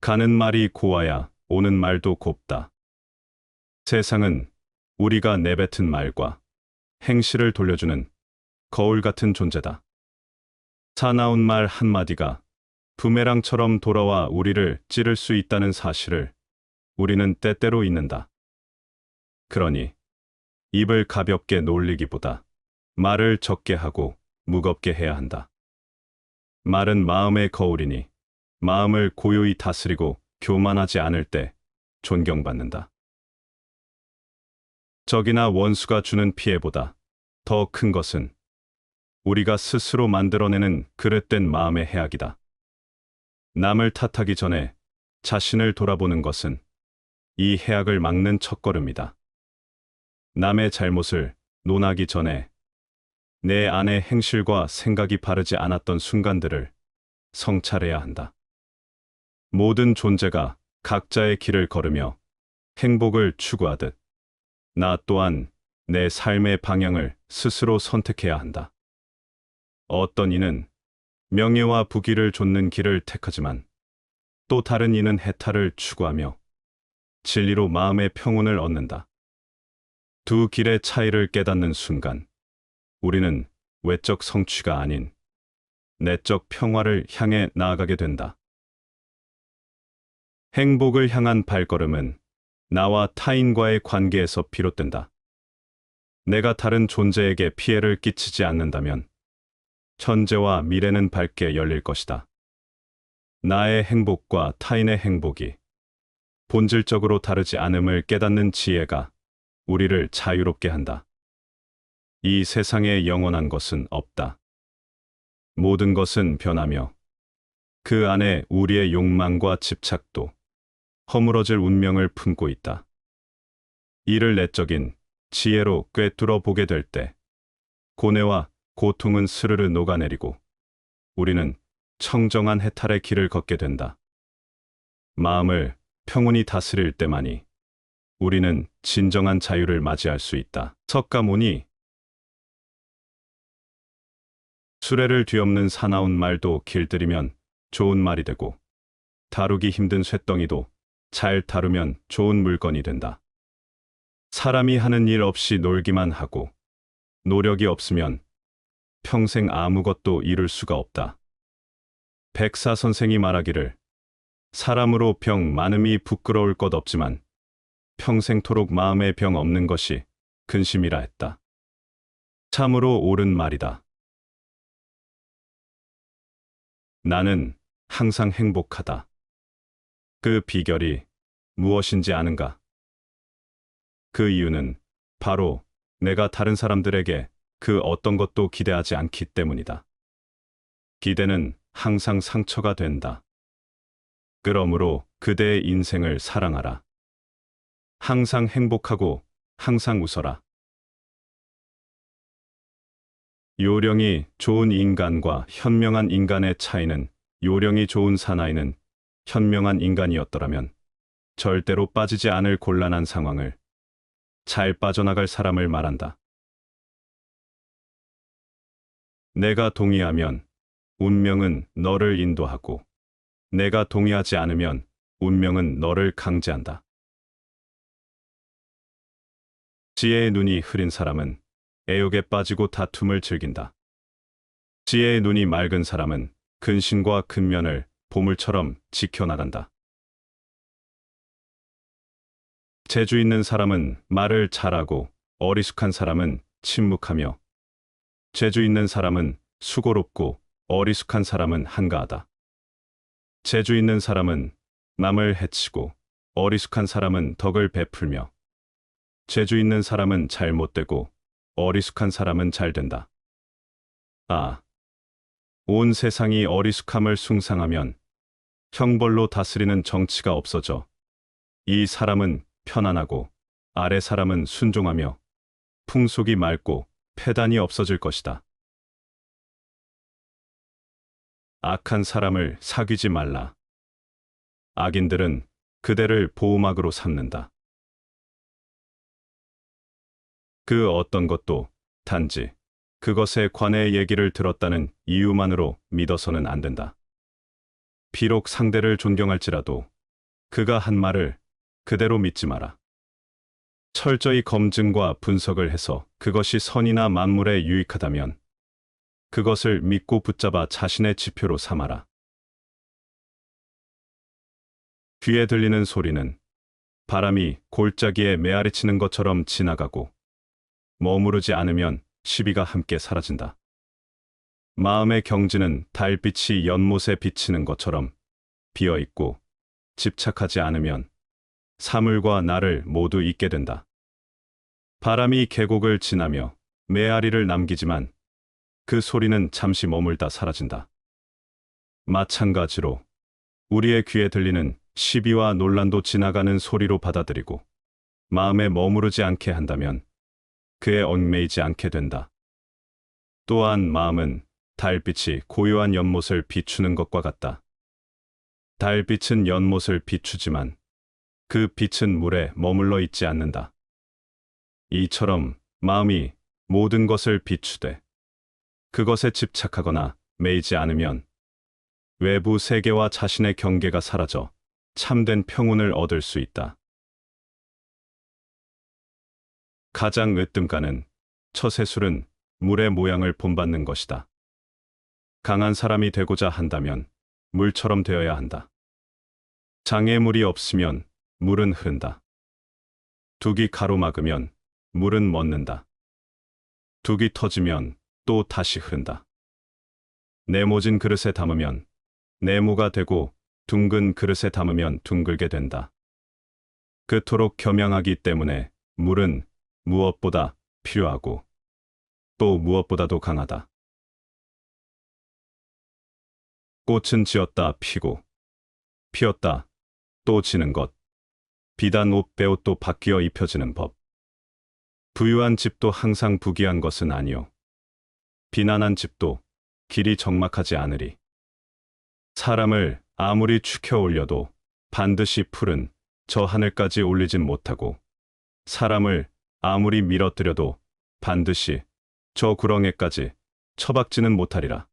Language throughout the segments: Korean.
가는 말이 고와야 오는 말도 곱다. 세상은 우리가 내뱉은 말과 행실을 돌려주는 거울 같은 존재다. 사나운 말 한마디가 부메랑처럼 돌아와 우리를 찌를 수 있다는 사실을 우리는 때때로 잊는다. 그러니 입을 가볍게 놀리기보다 말을 적게 하고 무겁게 해야 한다. 말은 마음의 거울이니 마음을 고요히 다스리고 교만하지 않을 때 존경받는다. 적이나 원수가 주는 피해보다 더 큰 것은 우리가 스스로 만들어내는 그릇된 마음의 해악이다. 남을 탓하기 전에 자신을 돌아보는 것은 이 해악을 막는 첫걸음이다. 남의 잘못을 논하기 전에 내 안의 행실과 생각이 바르지 않았던 순간들을 성찰해야 한다. 모든 존재가 각자의 길을 걸으며 행복을 추구하듯 나 또한 내 삶의 방향을 스스로 선택해야 한다. 어떤 이는 명예와 부귀를 좇는 길을 택하지만 또 다른 이는 해탈을 추구하며 진리로 마음의 평온을 얻는다. 두 길의 차이를 깨닫는 순간 우리는 외적 성취가 아닌 내적 평화를 향해 나아가게 된다. 행복을 향한 발걸음은 나와 타인과의 관계에서 비롯된다. 내가 다른 존재에게 피해를 끼치지 않는다면 현재와 미래는 밝게 열릴 것이다. 나의 행복과 타인의 행복이 본질적으로 다르지 않음을 깨닫는 지혜가 우리를 자유롭게 한다. 이 세상에 영원한 것은 없다. 모든 것은 변하며 그 안에 우리의 욕망과 집착도 허물어질 운명을 품고 있다. 이를 내적인 지혜로 꿰뚫어 보게 될 때 고뇌와 고통은 스르르 녹아내리고 우리는 청정한 해탈의 길을 걷게 된다. 마음을 평온히 다스릴 때만이 우리는 진정한 자유를 맞이할 수 있다. 석가모니 수레를 뒤엎는 사나운 말도 길들이면 좋은 말이 되고 다루기 힘든 쇳덩이도 잘 다루면 좋은 물건이 된다. 사람이 하는 일 없이 놀기만 하고 노력이 없으면 평생 아무것도 이룰 수가 없다. 백사 선생이 말하기를 사람으로 병 많음이 부끄러울 것 없지만 평생토록 마음에 병 없는 것이 근심이라 했다. 참으로 옳은 말이다. 나는 항상 행복하다. 그 비결이 무엇인지 아는가? 그 이유는 바로 내가 다른 사람들에게 그 어떤 것도 기대하지 않기 때문이다. 기대는 항상 상처가 된다. 그러므로 그대의 인생을 사랑하라. 항상 행복하고 항상 웃어라. 요령이 좋은 인간과 현명한 인간의 차이는 요령이 좋은 사나이는 현명한 인간이었더라면 절대로 빠지지 않을 곤란한 상황을 잘 빠져나갈 사람을 말한다. 내가 동의하면 운명은 너를 인도하고 내가 동의하지 않으면 운명은 너를 강제한다. 지혜의 눈이 흐린 사람은 애욕에 빠지고 다툼을 즐긴다. 지혜의 눈이 맑은 사람은 근신과 근면을 보물처럼 지켜나간다. 재주 있는 사람은 말을 잘하고 어리숙한 사람은 침묵하며 재주 있는 사람은 수고롭고 어리숙한 사람은 한가하다. 재주 있는 사람은 남을 해치고 어리숙한 사람은 덕을 베풀며 재주 있는 사람은 잘못되고 어리숙한 사람은 잘된다. 아, 온 세상이 어리숙함을 숭상하면 형벌로 다스리는 정치가 없어져 이 사람은 편안하고 아래 사람은 순종하며 풍속이 맑고 패단이 없어질 것이다. 악한 사람을 사귀지 말라. 악인들은 그대를 보호막으로 삼는다. 그 어떤 것도 단지 그것에 관해 얘기를 들었다는 이유만으로 믿어서는 안 된다. 비록 상대를 존경할지라도 그가 한 말을 그대로 믿지 마라. 철저히 검증과 분석을 해서 그것이 선이나 만물에 유익하다면 그것을 믿고 붙잡아 자신의 지표로 삼아라. 귀에 들리는 소리는 바람이 골짜기에 메아리치는 것처럼 지나가고 머무르지 않으면 시비가 함께 사라진다. 마음의 경지는 달빛이 연못에 비치는 것처럼 비어있고 집착하지 않으면 사물과 나를 모두 잊게 된다. 바람이 계곡을 지나며 메아리를 남기지만 그 소리는 잠시 머물다 사라진다. 마찬가지로 우리의 귀에 들리는 시비와 논란도 지나가는 소리로 받아들이고 마음에 머무르지 않게 한다면 그에 얽매이지 않게 된다. 또한 마음은 달빛이 고요한 연못을 비추는 것과 같다. 달빛은 연못을 비추지만 그 빛은 물에 머물러 있지 않는다. 이처럼 마음이 모든 것을 비추되 그것에 집착하거나 매이지 않으면 외부 세계와 자신의 경계가 사라져 참된 평온을 얻을 수 있다. 가장 으뜸가는 처세술은 물의 모양을 본받는 것이다. 강한 사람이 되고자 한다면 물처럼 되어야 한다. 장애물이 없으면 물은 흐른다. 둑이 가로막으면 물은 멎는다. 둑이 터지면 또 다시 흐른다. 네모진 그릇에 담으면 네모가 되고 둥근 그릇에 담으면 둥글게 된다. 그토록 겸양하기 때문에 물은 무엇보다 필요하고 또 무엇보다도 강하다. 꽃은 지었다 피고 피었다 또 지는 것. 비단 옷 베옷도 바뀌어 입혀지는 법. 부유한 집도 항상 부귀한 것은 아니요. 비난한 집도 길이 적막하지 않으리. 사람을 아무리 축혀 올려도 반드시 풀은 저 하늘까지 올리진 못하고 사람을 아무리 밀어뜨려도 반드시 저 구렁에까지 처박지는 못하리라.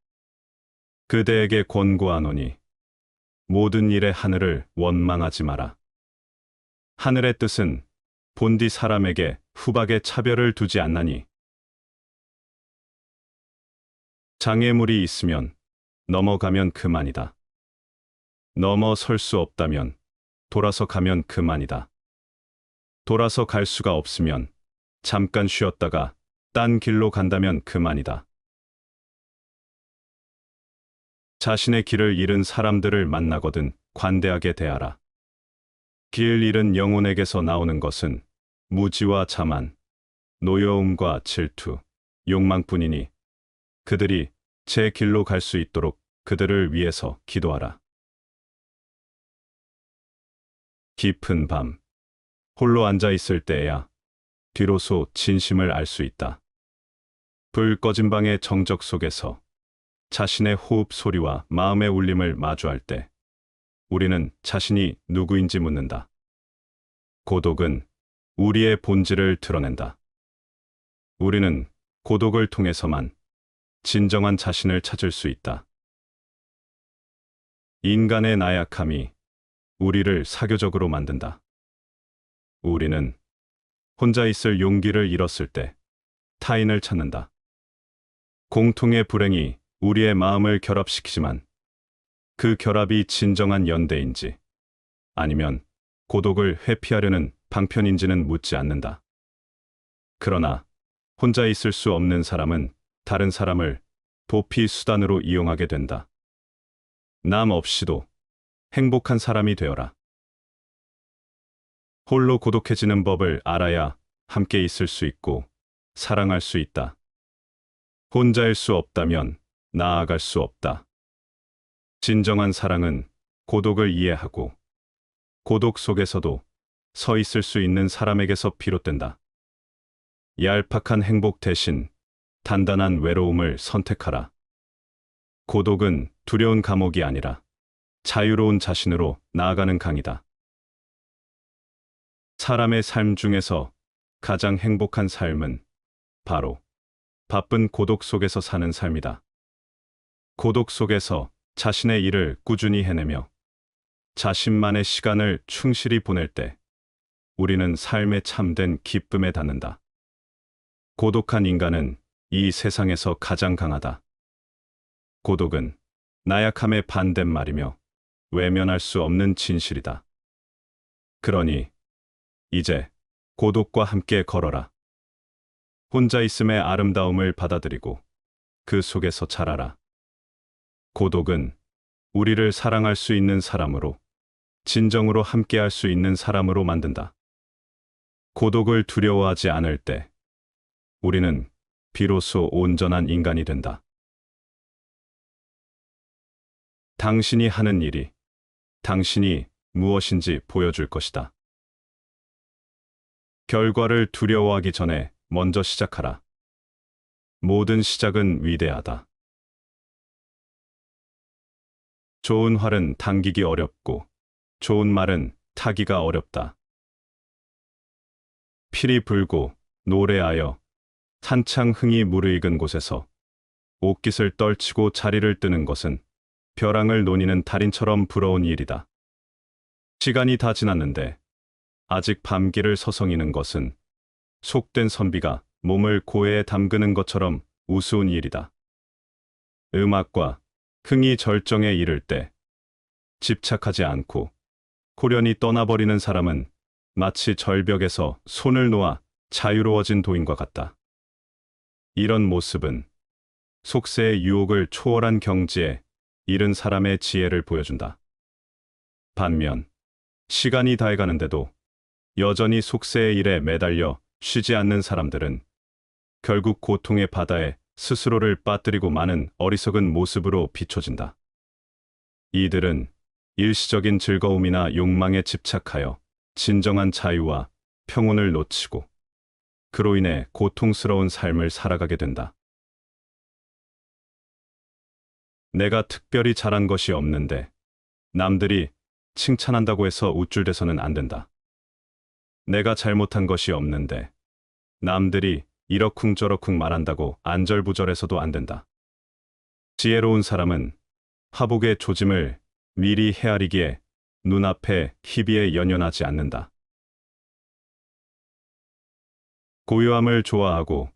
그대에게 권고하노니 모든 일에 하늘을 원망하지 마라. 하늘의 뜻은 본디 사람에게 후박에 차별을 두지 않나니 장애물이 있으면 넘어가면 그만이다. 넘어설 수 없다면 돌아서 가면 그만이다. 돌아서 갈 수가 없으면 잠깐 쉬었다가 딴 길로 간다면 그만이다. 자신의 길을 잃은 사람들을 만나거든 관대하게 대하라. 길 잃은 영혼에게서 나오는 것은 무지와 자만, 노여움과 질투, 욕망뿐이니 그들이 제 길로 갈 수 있도록 그들을 위해서 기도하라. 깊은 밤, 홀로 앉아 있을 때에야 뒤로소 진심을 알 수 있다. 불 꺼진 방의 정적 속에서 자신의 호흡 소리와 마음의 울림을 마주할 때 우리는 자신이 누구인지 묻는다. 고독은 우리의 본질을 드러낸다. 우리는 고독을 통해서만 진정한 자신을 찾을 수 있다. 인간의 나약함이 우리를 사교적으로 만든다. 우리는 혼자 있을 용기를 잃었을 때 타인을 찾는다. 공통의 불행이 우리의 마음을 결합시키지만 그 결합이 진정한 연대인지 아니면 고독을 회피하려는 방편인지는 묻지 않는다. 그러나 혼자 있을 수 없는 사람은 다른 사람을 도피 수단으로 이용하게 된다. 남 없이도 행복한 사람이 되어라. 홀로 고독해지는 법을 알아야 함께 있을 수 있고 사랑할 수 있다. 혼자일 수 없다면 나아갈 수 없다. 진정한 사랑은 고독을 이해하고 고독 속에서도 서 있을 수 있는 사람에게서 비롯된다. 얄팍한 행복 대신 단단한 외로움을 선택하라. 고독은 두려운 감옥이 아니라 자유로운 자신으로 나아가는 강이다. 사람의 삶 중에서 가장 행복한 삶은 바로 바쁜 고독 속에서 사는 삶이다. 고독 속에서 자신의 일을 꾸준히 해내며 자신만의 시간을 충실히 보낼 때 우리는 삶의 참된 기쁨에 닿는다. 고독한 인간은 이 세상에서 가장 강하다. 고독은 나약함의 반대말이며 외면할 수 없는 진실이다. 그러니 이제 고독과 함께 걸어라. 혼자 있음의 아름다움을 받아들이고 그 속에서 자라라. 고독은 우리를 사랑할 수 있는 사람으로, 진정으로 함께할 수 있는 사람으로 만든다. 고독을 두려워하지 않을 때 우리는 비로소 온전한 인간이 된다. 당신이 하는 일이 당신이 무엇인지 보여줄 것이다. 결과를 두려워하기 전에 먼저 시작하라. 모든 시작은 위대하다. 좋은 활은 당기기 어렵고 좋은 말은 타기가 어렵다. 필이 불고 노래하여 한창 흥이 무르익은 곳에서 옷깃을 떨치고 자리를 뜨는 것은 벼랑을 노니는 달인처럼 부러운 일이다. 시간이 다 지났는데 아직 밤길을 서성이는 것은 속된 선비가 몸을 고해에 담그는 것처럼 우스운 일이다. 음악과 흥이 절정에 이를 때 집착하지 않고 호련히 떠나버리는 사람은 마치 절벽에서 손을 놓아 자유로워진 도인과 같다. 이런 모습은 속세의 유혹을 초월한 경지에 이른 사람의 지혜를 보여준다. 반면 시간이 다해가는데도 여전히 속세의 일에 매달려 쉬지 않는 사람들은 결국 고통의 바다에 스스로를 빠뜨리고 마는 어리석은 모습으로 비춰진다. 이들은 일시적인 즐거움이나 욕망에 집착하여 진정한 자유와 평온을 놓치고 그로 인해 고통스러운 삶을 살아가게 된다. 내가 특별히 잘한 것이 없는데 남들이 칭찬한다고 해서 우쭐대서는 안 된다. 내가 잘못한 것이 없는데 남들이 이러쿵저러쿵 말한다고 안절부절해서도 안 된다. 지혜로운 사람은 화복의 조짐을 미리 헤아리기에 눈앞에 희비에 연연하지 않는다. 고요함을 좋아하고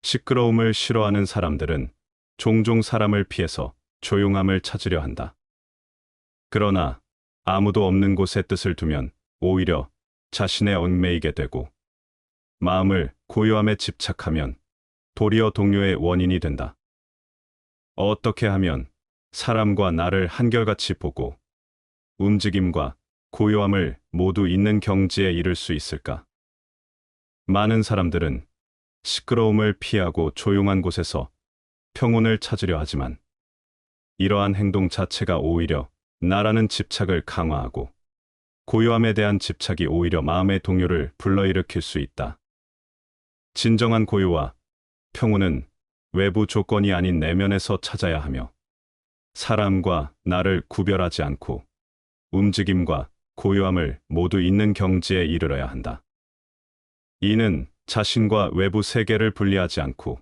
시끄러움을 싫어하는 사람들은 종종 사람을 피해서 조용함을 찾으려 한다. 그러나 아무도 없는 곳에 뜻을 두면 오히려 자신에 얽매이게 되고 마음을 고요함에 집착하면 도리어 동요의 원인이 된다. 어떻게 하면 사람과 나를 한결같이 보고 움직임과 고요함을 모두 있는 경지에 이를 수 있을까? 많은 사람들은 시끄러움을 피하고 조용한 곳에서 평온을 찾으려 하지만 이러한 행동 자체가 오히려 나라는 집착을 강화하고 고요함에 대한 집착이 오히려 마음의 동요를 불러일으킬 수 있다. 진정한 고요와 평온은 외부 조건이 아닌 내면에서 찾아야 하며 사람과 나를 구별하지 않고 움직임과 고요함을 모두 있는 경지에 이르러야 한다. 이는 자신과 외부 세계를 분리하지 않고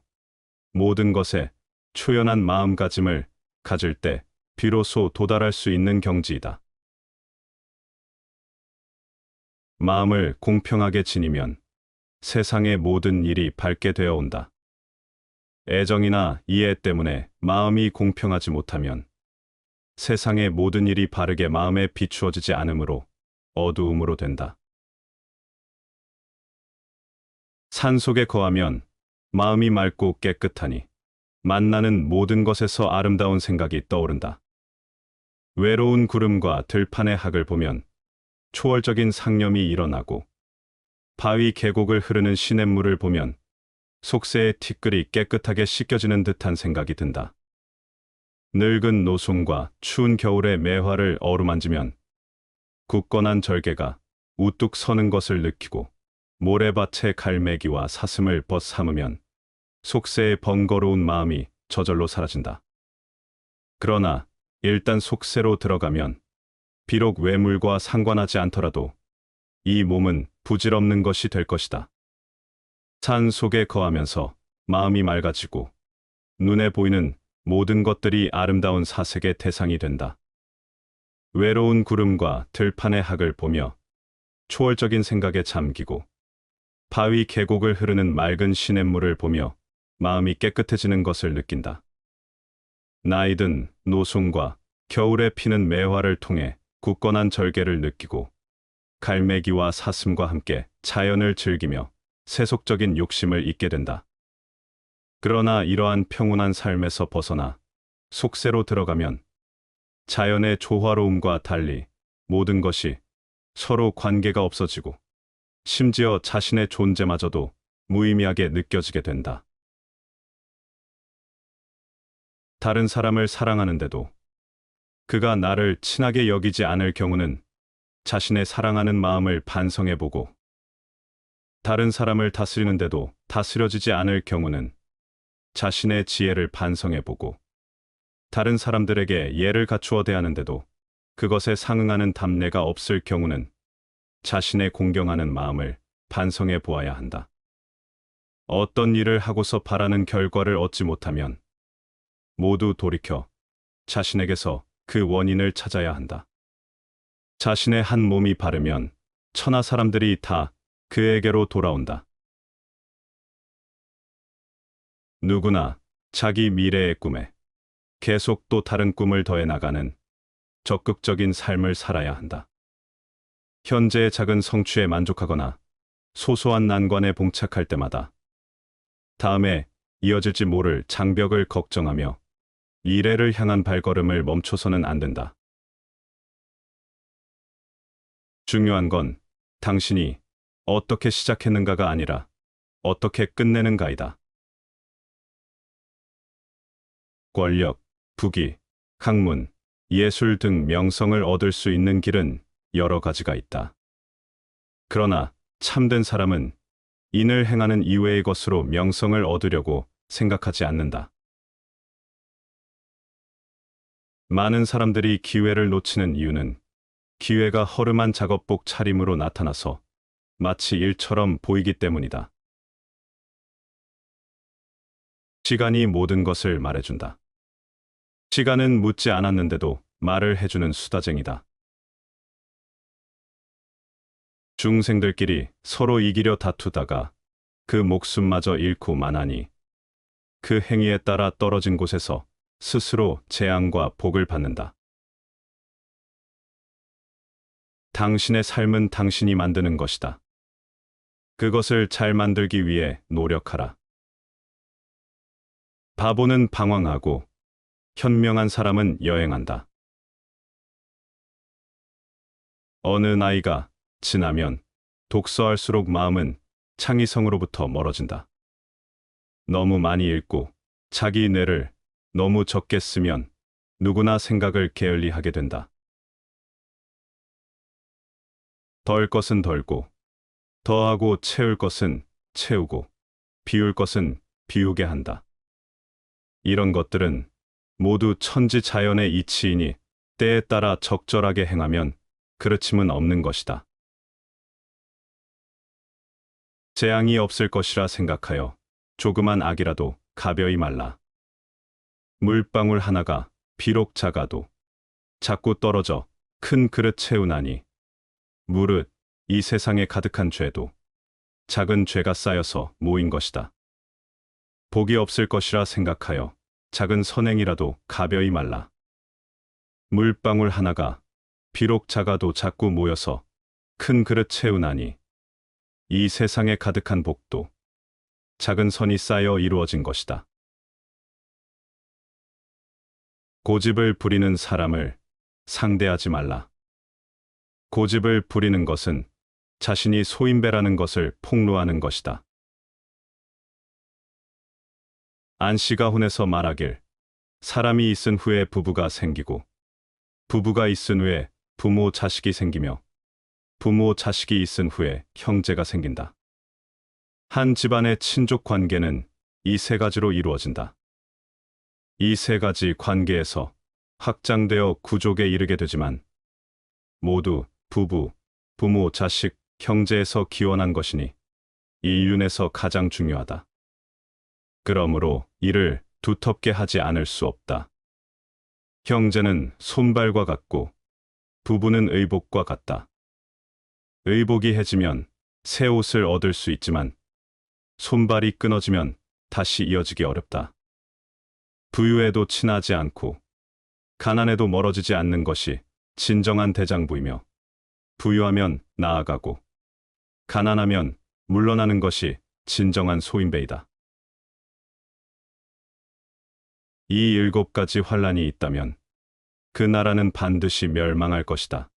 모든 것에 초연한 마음가짐을 가질 때 비로소 도달할 수 있는 경지이다. 마음을 공평하게 지니면 세상의 모든 일이 밝게 되어 온다. 애정이나 이해 때문에 마음이 공평하지 못하면 세상의 모든 일이 바르게 마음에 비추어지지 않으므로 어두움으로 된다. 산 속에 거하면 마음이 맑고 깨끗하니 만나는 모든 것에서 아름다운 생각이 떠오른다. 외로운 구름과 들판의 학을 보면 초월적인 상념이 일어나고 바위 계곡을 흐르는 시냇물을 보면 속세의 티끌이 깨끗하게 씻겨지는 듯한 생각이 든다. 늙은 노송과 추운 겨울의 매화를 어루만지면 굳건한 절개가 우뚝 서는 것을 느끼고 모래밭의 갈매기와 사슴을 벗삼으면 속세의 번거로운 마음이 저절로 사라진다. 그러나 일단 속세로 들어가면 비록 외물과 상관하지 않더라도 이 몸은 부질없는 것이 될 것이다. 산 속에 거하면서 마음이 맑아지고 눈에 보이는 모든 것들이 아름다운 사색의 대상이 된다. 외로운 구름과 들판의 학을 보며 초월적인 생각에 잠기고 바위 계곡을 흐르는 맑은 시냇물을 보며 마음이 깨끗해지는 것을 느낀다. 나이든 노송과 겨울에 피는 매화를 통해 굳건한 절개를 느끼고 갈매기와 사슴과 함께 자연을 즐기며 세속적인 욕심을 잊게 된다. 그러나 이러한 평온한 삶에서 벗어나 속세로 들어가면 자연의 조화로움과 달리 모든 것이 서로 관계가 없어지고 심지어 자신의 존재마저도 무의미하게 느껴지게 된다. 다른 사람을 사랑하는데도 그가 나를 친하게 여기지 않을 경우는 자신의 사랑하는 마음을 반성해보고, 다른 사람을 다스리는데도 다스려지지 않을 경우는 자신의 지혜를 반성해보고, 다른 사람들에게 예를 갖추어 대하는데도 그것에 상응하는 답례가 없을 경우는 자신의 공경하는 마음을 반성해 보아야 한다. 어떤 일을 하고서 바라는 결과를 얻지 못하면 모두 돌이켜 자신에게서 그 원인을 찾아야 한다. 자신의 한 몸이 바르면 천하 사람들이 다 그에게로 돌아온다. 누구나 자기 미래의 꿈에 계속 또 다른 꿈을 더해 나가는 적극적인 삶을 살아야 한다. 현재의 작은 성취에 만족하거나 소소한 난관에 봉착할 때마다 다음에 이어질지 모를 장벽을 걱정하며 미래를 향한 발걸음을 멈춰서는 안 된다. 중요한 건 당신이 어떻게 시작했는가가 아니라 어떻게 끝내는가이다. 권력, 부귀, 학문, 예술 등 명성을 얻을 수 있는 길은 여러 가지가 있다. 그러나 참된 사람은 인을 행하는 이외의 것으로 명성을 얻으려고 생각하지 않는다. 많은 사람들이 기회를 놓치는 이유는 기회가 허름한 작업복 차림으로 나타나서 마치 일처럼 보이기 때문이다. 시간이 모든 것을 말해준다. 시간은 묻지 않았는데도 말을 해주는 수다쟁이다. 중생들끼리 서로 이기려 다투다가 그 목숨마저 잃고 마나니 그 행위에 따라 떨어진 곳에서 스스로 재앙과 복을 받는다. 당신의 삶은 당신이 만드는 것이다. 그것을 잘 만들기 위해 노력하라. 바보는 방황하고 현명한 사람은 여행한다. 어느 나이가 지나면 독서할수록 마음은 창의성으로부터 멀어진다. 너무 많이 읽고 자기 뇌를 너무 적게 쓰면 누구나 생각을 게을리하게 된다. 덜 것은 덜고, 더하고 채울 것은 채우고, 비울 것은 비우게 한다. 이런 것들은 모두 천지자연의 이치이니 때에 따라 적절하게 행하면 그르침은 없는 것이다. 재앙이 없을 것이라 생각하여 조그만 악이라도 가벼이 말라. 물방울 하나가 비록 작아도 자꾸 떨어져 큰 그릇 채우나니 무릇 이 세상에 가득한 죄도 작은 죄가 쌓여서 모인 것이다. 복이 없을 것이라 생각하여 작은 선행이라도 가벼이 말라. 물방울 하나가 비록 작아도 자꾸 모여서 큰 그릇 채우나니 이 세상에 가득한 복도 작은 선이 쌓여 이루어진 것이다. 고집을 부리는 사람을 상대하지 말라. 고집을 부리는 것은 자신이 소인배라는 것을 폭로하는 것이다. 안씨가 혼에서 말하길 사람이 있은 후에 부부가 생기고 부부가 있은 후에 부모 자식이 생기며 부모 자식이 있은 후에 형제가 생긴다. 한 집안의 친족 관계는 이 세 가지로 이루어진다. 이 세 가지 관계에서 확장되어 구족에 이르게 되지만 모두 부부, 부모, 자식, 형제에서 기원한 것이니 이 윤에서 가장 중요하다. 그러므로 이를 두텁게 하지 않을 수 없다. 형제는 손발과 같고 부부는 의복과 같다. 의복이 해지면 새 옷을 얻을 수 있지만 손발이 끊어지면 다시 이어지기 어렵다. 부유에도 친하지 않고 가난에도 멀어지지 않는 것이 진정한 대장부이며, 부유하면 나아가고 가난하면 물러나는 것이 진정한 소인배이다. 이 7가지 환란이 있다면 그 나라는 반드시 멸망할 것이다.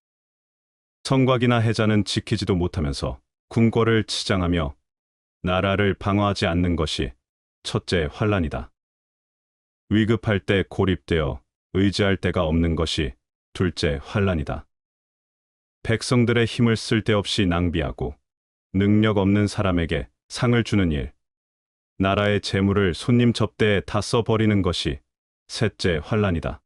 성곽이나 해자는 지키지도 못하면서 궁궐을 치장하며 나라를 방어하지 않는 것이 첫째 환란이다. 위급할 때 고립되어 의지할 데가 없는 것이 둘째 환란이다. 백성들의 힘을 쓸데없이 낭비하고 능력 없는 사람에게 상을 주는 일, 나라의 재물을 손님 접대에 다 써버리는 것이 셋째 환란이다.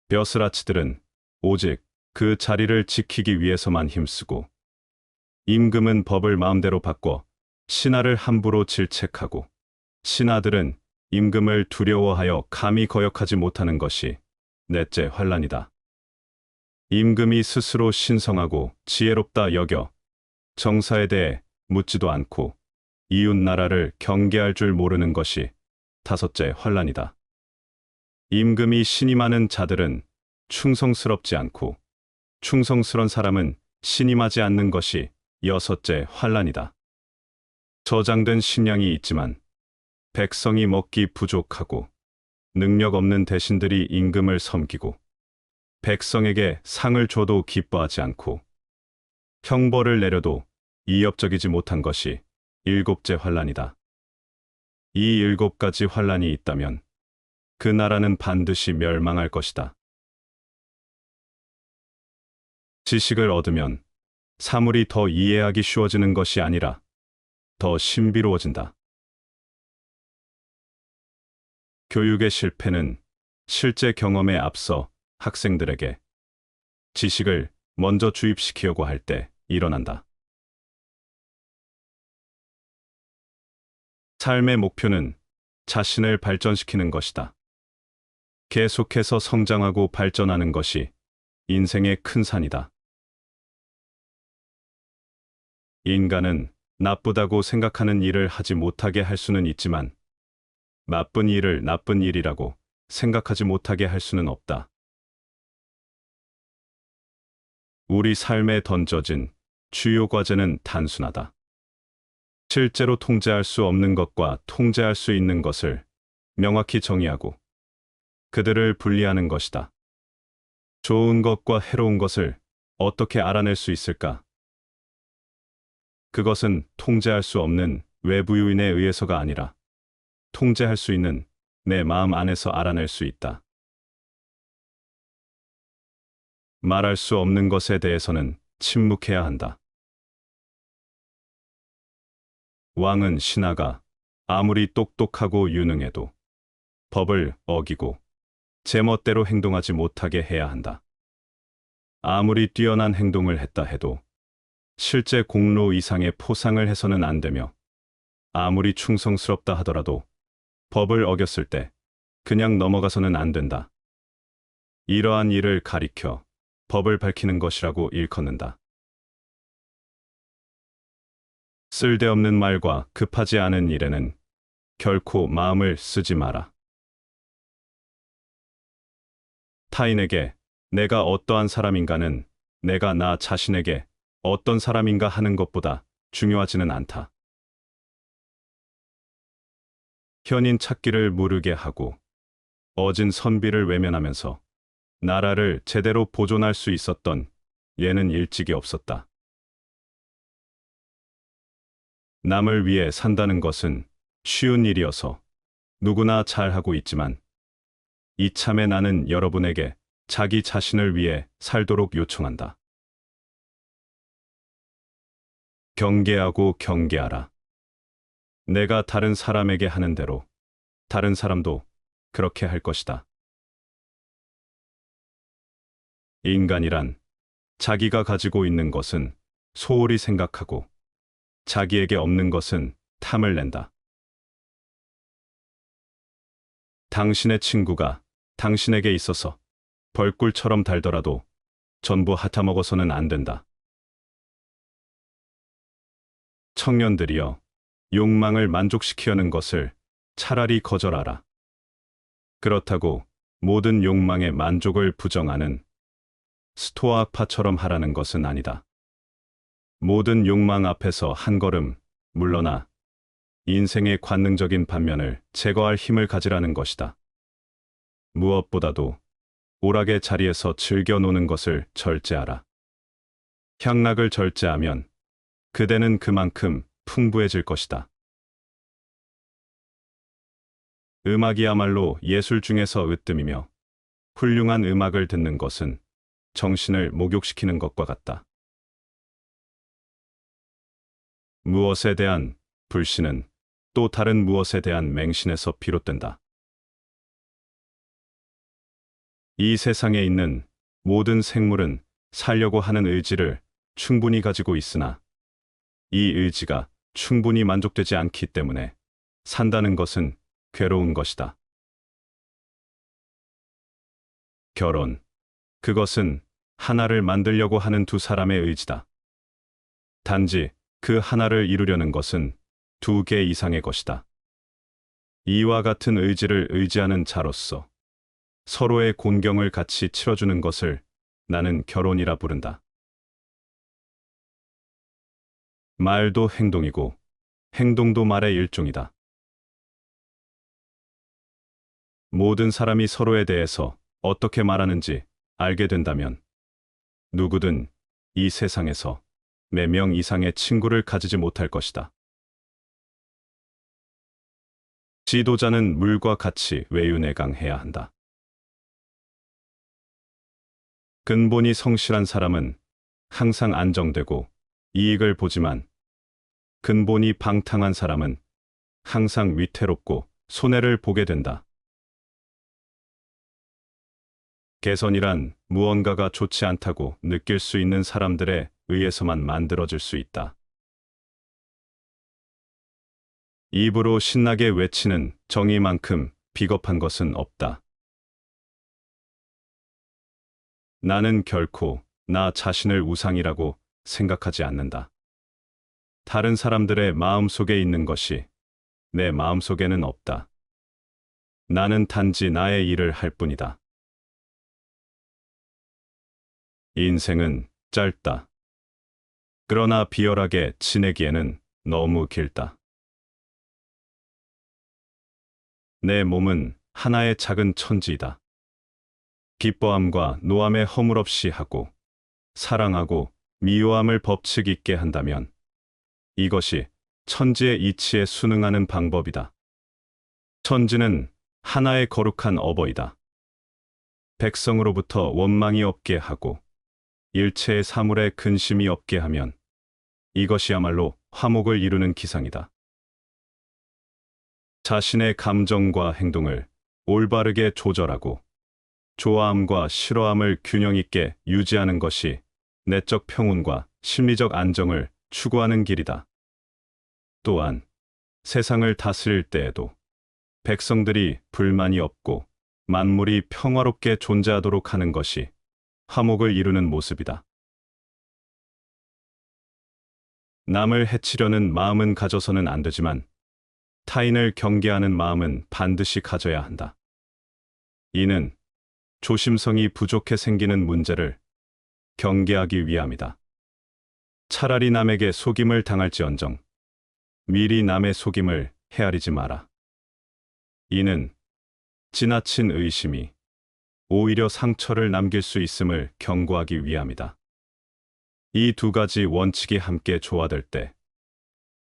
벼슬아치들은 오직 그 자리를 지키기 위해서만 힘쓰고, 임금은 법을 마음대로 바꿔 신하를 함부로 질책하고, 신하들은 임금을 두려워하여 감히 거역하지 못하는 것이 넷째 환란이다. 임금이 스스로 신성하고 지혜롭다 여겨 정사에 대해 묻지도 않고 이웃 나라를 경계할 줄 모르는 것이 다섯째 환란이다. 임금이 신임하는 자들은 충성스럽지 않고 충성스런 사람은 신임하지 않는 것이 여섯째 환란이다. 저장된 식량이 있지만 백성이 먹기 부족하고 능력 없는 대신들이 임금을 섬기고 백성에게 상을 줘도 기뻐하지 않고 형벌을 내려도 이협적이지 못한 것이 일곱째 환란이다. 이 7가지 환란이 있다면 그 나라는 반드시 멸망할 것이다. 지식을 얻으면 사물이 더 이해하기 쉬워지는 것이 아니라 더 신비로워진다. 교육의 실패는 실제 경험에 앞서 학생들에게 지식을 먼저 주입시키려고 할 때 일어난다. 삶의 목표는 자신을 발전시키는 것이다. 계속해서 성장하고 발전하는 것이 인생의 큰 산이다. 인간은 나쁘다고 생각하는 일을 하지 못하게 할 수는 있지만 나쁜 일을 나쁜 일이라고 생각하지 못하게 할 수는 없다. 우리 삶에 던져진 주요 과제는 단순하다. 실제로 통제할 수 없는 것과 통제할 수 있는 것을 명확히 정의하고 그들을 분리하는 것이다. 좋은 것과 해로운 것을 어떻게 알아낼 수 있을까? 그것은 통제할 수 없는 외부 요인에 의해서가 아니라 통제할 수 있는 내 마음 안에서 알아낼 수 있다. 말할 수 없는 것에 대해서는 침묵해야 한다. 왕은 신하가 아무리 똑똑하고 유능해도 법을 어기고 제멋대로 행동하지 못하게 해야 한다. 아무리 뛰어난 행동을 했다 해도 실제 공로 이상의 포상을 해서는 안 되며, 아무리 충성스럽다 하더라도 법을 어겼을 때 그냥 넘어가서는 안 된다. 이러한 일을 가리켜 법을 밝히는 것이라고 일컫는다. 쓸데없는 말과 급하지 않은 일에는 결코 마음을 쓰지 마라. 타인에게 내가 어떠한 사람인가는 내가 나 자신에게 어떤 사람인가 하는 것보다 중요하지는 않다. 현인 찾기를 무르게 하고 어진 선비를 외면하면서 나라를 제대로 보존할 수 있었던 예는 일찍이 없었다. 남을 위해 산다는 것은 쉬운 일이어서 누구나 잘하고 있지만 이참에 나는 여러분에게 자기 자신을 위해 살도록 요청한다. 경계하고 경계하라. 내가 다른 사람에게 하는 대로 다른 사람도 그렇게 할 것이다. 인간이란 자기가 가지고 있는 것은 소홀히 생각하고 자기에게 없는 것은 탐을 낸다. 당신의 친구가 당신에게 있어서 벌꿀처럼 달더라도 전부 핥아먹어서는 안 된다. 청년들이여, 욕망을 만족시키려는 것을 차라리 거절하라. 그렇다고 모든 욕망의 만족을 부정하는 스토아파처럼 하라는 것은 아니다. 모든 욕망 앞에서 한 걸음 물러나 인생의 관능적인 반면을 제거할 힘을 가지라는 것이다. 무엇보다도 오락의 자리에서 즐겨 노는 것을 절제하라. 향락을 절제하면 그대는 그만큼 풍부해질 것이다. 음악이야말로 예술 중에서 으뜸이며 훌륭한 음악을 듣는 것은 정신을 목욕시키는 것과 같다. 무엇에 대한 불신은 또 다른 무엇에 대한 맹신에서 비롯된다. 이 세상에 있는 모든 생물은 살려고 하는 의지를 충분히 가지고 있으나 이 의지가 충분히 만족되지 않기 때문에 산다는 것은 괴로운 것이다. 결혼, 그것은 하나를 만들려고 하는 두 사람의 의지다. 단지 그 하나를 이루려는 것은 두 개 이상의 것이다. 이와 같은 의지를 의지하는 자로서 서로의 곤경을 같이 치러주는 것을 나는 결혼이라 부른다. 말도 행동이고 행동도 말의 일종이다. 모든 사람이 서로에 대해서 어떻게 말하는지 알게 된다면 누구든 이 세상에서 4명 이상의 친구를 가지지 못할 것이다. 지도자는 물과 같이 외유내강해야 한다. 근본이 성실한 사람은 항상 안정되고 이익을 보지만 근본이 방탕한 사람은 항상 위태롭고 손해를 보게 된다. 개선이란 무언가가 좋지 않다고 느낄 수 있는 사람들에 의해서만 만들어질 수 있다. 입으로 신나게 외치는 정의만큼 비겁한 것은 없다. 나는 결코 나 자신을 우상이라고 생각하지 않는다. 다른 사람들의 마음속에 있는 것이 내 마음속에는 없다. 나는 단지 나의 일을 할 뿐이다. 인생은 짧다. 그러나 비열하게 지내기에는 너무 길다. 내 몸은 하나의 작은 천지이다. 기뻐함과 노함에 허물없이 하고 사랑하고 미워함을 법칙 있게 한다면 이것이 천지의 이치에 순응하는 방법이다. 천지는 하나의 거룩한 어버이다. 백성으로부터 원망이 없게 하고 일체의 사물에 근심이 없게 하면 이것이야말로 화목을 이루는 기상이다. 자신의 감정과 행동을 올바르게 조절하고 좋아함과 싫어함을 균형 있게 유지하는 것이 내적 평온과 심리적 안정을 추구하는 길이다. 또한 세상을 다스릴 때에도 백성들이 불만이 없고 만물이 평화롭게 존재하도록 하는 것이 화목을 이루는 모습이다. 남을 해치려는 마음은 가져서는 안 되지만 타인을 경계하는 마음은 반드시 가져야 한다. 이는 조심성이 부족해 생기는 문제를 경계하기 위함이다. 차라리 남에게 속임을 당할지언정 미리 남의 속임을 헤아리지 마라. 이는 지나친 의심이 오히려 상처를 남길 수 있음을 경고하기 위함이다. 이 두 가지 원칙이 함께 조화될 때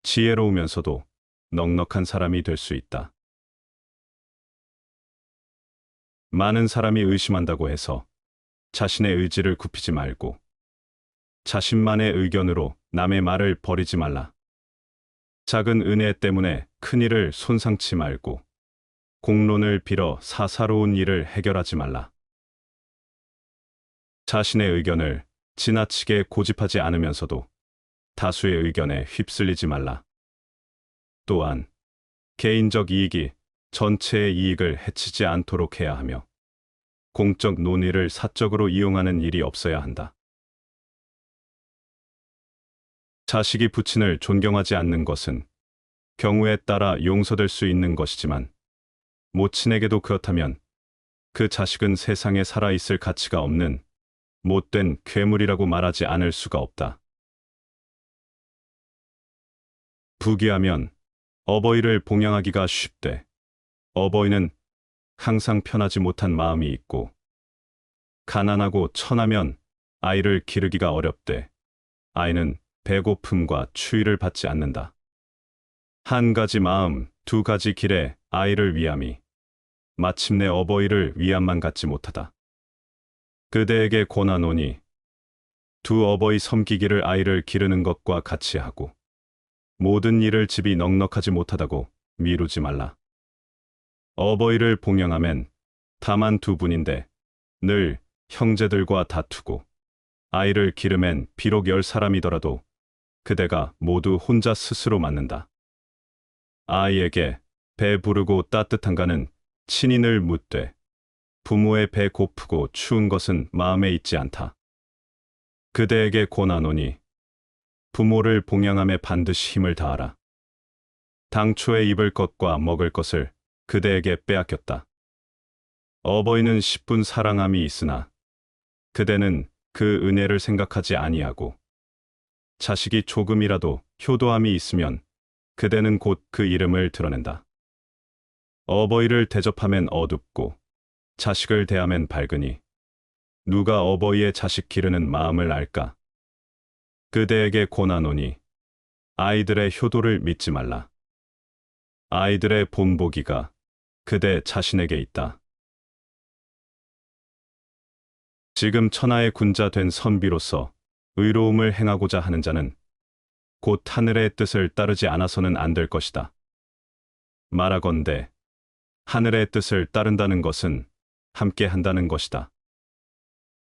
지혜로우면서도 넉넉한 사람이 될 수 있다. 많은 사람이 의심한다고 해서 자신의 의지를 굽히지 말고 자신만의 의견으로 남의 말을 버리지 말라. 작은 은혜 때문에 큰일을 손상치 말고 공론을 빌어 사사로운 일을 해결하지 말라. 자신의 의견을 지나치게 고집하지 않으면서도 다수의 의견에 휩쓸리지 말라. 또한 개인적 이익이 전체의 이익을 해치지 않도록 해야 하며 공적 논의를 사적으로 이용하는 일이 없어야 한다. 자식이 부친을 존경하지 않는 것은 경우에 따라 용서될 수 있는 것이지만 모친에게도 그렇다면 그 자식은 세상에 살아있을 가치가 없는 못된 괴물이라고 말하지 않을 수가 없다. 부귀하면 어버이를 봉양하기가 쉽대. 어버이는 항상 편하지 못한 마음이 있고 가난하고 천하면 아이를 기르기가 어렵대. 아이는 배고픔과 추위를 받지 않는다. 한 가지 마음, 두 가지 길에 아이를 위함이 마침내 어버이를 위함만 갖지 못하다. 그대에게 권하노니 두 어버이 섬기기를 아이를 기르는 것과 같이 하고 모든 일을 집이 넉넉하지 못하다고 미루지 말라. 어버이를 봉양하면 다만 두 분인데 늘 형제들과 다투고 아이를 기르면 비록 10사람이더라도 그대가 모두 혼자 스스로 맞는다. 아이에게 배 부르고 따뜻한가는 친히 늘 묻되 부모의 배 고프고 추운 것은 마음에 있지 않다. 그대에게 권하노니 부모를 봉양함에 반드시 힘을 다하라. 당초에 입을 것과 먹을 것을 그대에게 빼앗겼다. 어버이는 10분 사랑함이 있으나 그대는 그 은혜를 생각하지 아니하고 자식이 조금이라도 효도함이 있으면 그대는 곧 그 이름을 드러낸다. 어버이를 대접하면 어둡고 자식을 대하면 밝으니 누가 어버이의 자식 기르는 마음을 알까? 그대에게 권하노니 아이들의 효도를 믿지 말라. 아이들의 본보기가 그대 자신에게 있다. 지금 천하의 군자 된 선비로서 의로움을 행하고자 하는 자는 곧 하늘의 뜻을 따르지 않아서는 안 될 것이다. 말하건대 하늘의 뜻을 따른다는 것은 함께 한다는 것이다.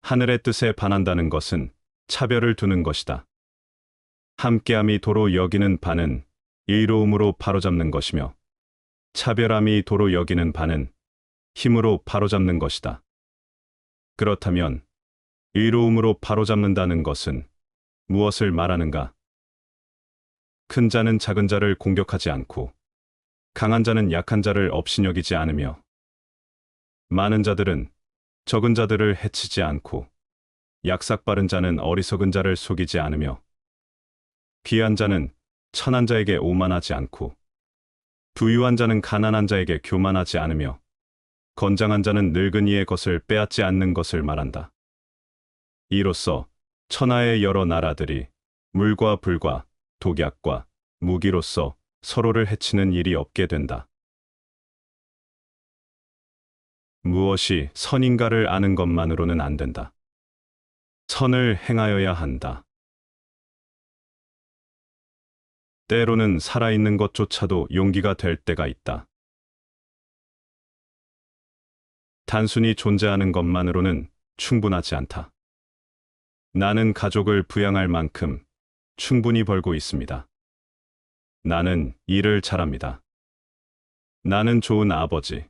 하늘의 뜻에 반한다는 것은 차별을 두는 것이다. 함께함이 도로 여기는 바는 의로움으로 바로잡는 것이며 차별함이 도로 여기는 바는 힘으로 바로잡는 것이다. 그렇다면 의로움으로 바로잡는다는 것은 무엇을 말하는가? 큰 자는 작은 자를 공격하지 않고 강한 자는 약한 자를 업신여기지 않으며 많은 자들은 적은 자들을 해치지 않고 약삭빠른 자는 어리석은 자를 속이지 않으며 귀한 자는 천한 자에게 오만하지 않고 부유한 자는 가난한 자에게 교만하지 않으며 건장한 자는 늙은이의 것을 빼앗지 않는 것을 말한다. 이로써 천하의 여러 나라들이 물과 불과 독약과 무기로서 서로를 해치는 일이 없게 된다. 무엇이 선인가를 아는 것만으로는 안 된다. 선을 행하여야 한다. 때로는 살아있는 것조차도 용기가 될 때가 있다. 단순히 존재하는 것만으로는 충분하지 않다. 나는 가족을 부양할 만큼 충분히 벌고 있습니다. 나는 일을 잘합니다. 나는 좋은 아버지,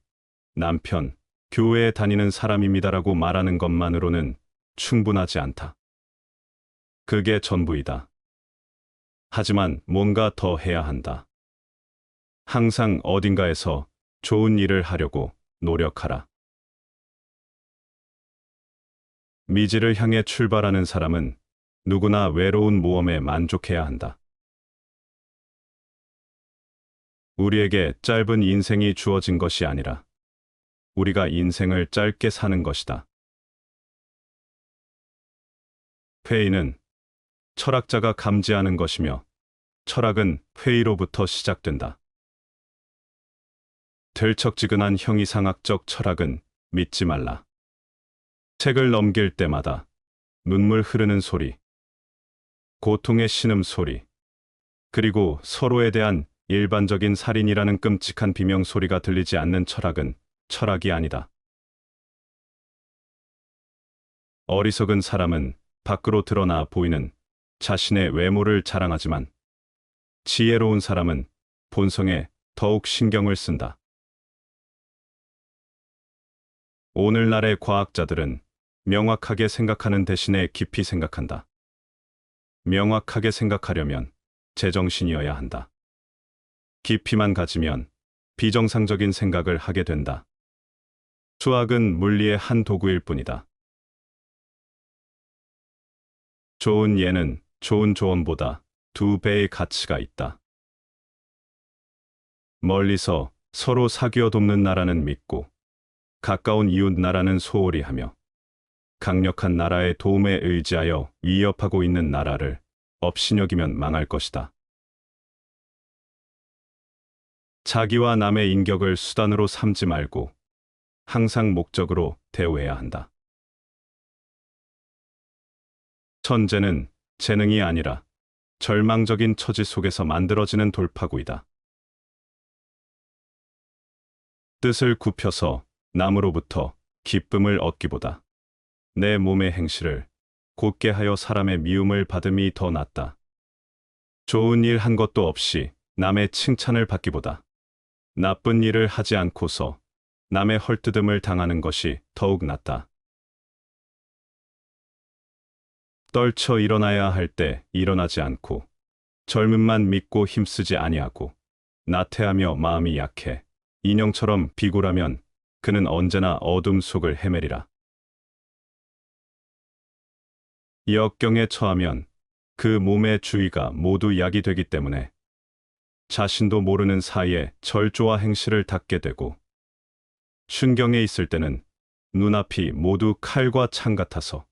남편, 교회에 다니는 사람입니다라고 말하는 것만으로는 충분하지 않다. 그게 전부이다. 하지만 뭔가 더 해야 한다. 항상 어딘가에서 좋은 일을 하려고 노력하라. 미지를 향해 출발하는 사람은 누구나 외로운 모험에 만족해야 한다. 우리에게 짧은 인생이 주어진 것이 아니라 우리가 인생을 짧게 사는 것이다. 회의는 철학자가 감지하는 것이며 철학은 회의로부터 시작된다. 들척지근한 형이상학적 철학은 믿지 말라. 책을 넘길 때마다 눈물 흐르는 소리, 고통의 신음소리, 그리고 서로에 대한 일반적인 살인이라는 끔찍한 비명소리가 들리지 않는 철학은 철학이 아니다. 어리석은 사람은 밖으로 드러나 보이는 자신의 외모를 자랑하지만 지혜로운 사람은 본성에 더욱 신경을 쓴다. 오늘날의 과학자들은 명확하게 생각하는 대신에 깊이 생각한다. 명확하게 생각하려면 제정신이어야 한다. 깊이만 가지면 비정상적인 생각을 하게 된다. 수학은 물리의 한 도구일 뿐이다. 좋은 예는 좋은 조언보다 2배의 가치가 있다. 멀리서 서로 사귀어 돕는 나라는 믿고 가까운 이웃 나라는 소홀히 하며 강력한 나라의 도움에 의지하여 위협하고 있는 나라를 업신여기면 망할 것이다. 자기와 남의 인격을 수단으로 삼지 말고 항상 목적으로 대우해야 한다. 천재는 재능이 아니라 절망적인 처지 속에서 만들어지는 돌파구이다. 뜻을 굽혀서 남으로부터 기쁨을 얻기보다 내 몸의 행실을 곧게 하여 사람의 미움을 받음이 더 낫다. 좋은 일 한 것도 없이 남의 칭찬을 받기보다 나쁜 일을 하지 않고서 남의 헐뜯음을 당하는 것이 더욱 낫다. 떨쳐 일어나야 할 때 일어나지 않고 젊음만 믿고 힘쓰지 아니하고 나태하며 마음이 약해 인형처럼 비굴하면 그는 언제나 어둠 속을 헤매리라. 역경에 처하면 그 몸의 주위가 모두 약이 되기 때문에 자신도 모르는 사이에 절조와 행실을 닦게 되고 순경에 있을 때는 눈앞이 모두 칼과 창 같아서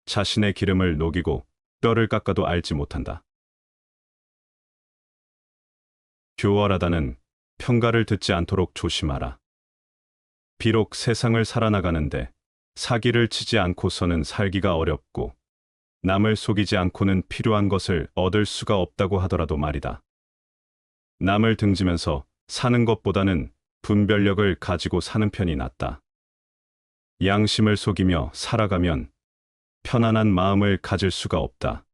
자신의 기름을 녹이고 뼈를 깎아도 알지 못한다. 교활하다는 평가를 듣지 않도록 조심하라. 비록 세상을 살아나가는데 사기를 치지 않고서는 살기가 어렵고 남을 속이지 않고는 필요한 것을 얻을 수가 없다고 하더라도 말이다. 남을 등지면서 사는 것보다는 분별력을 가지고 사는 편이 낫다. 양심을 속이며 살아가면 편안한 마음을 가질 수가 없다.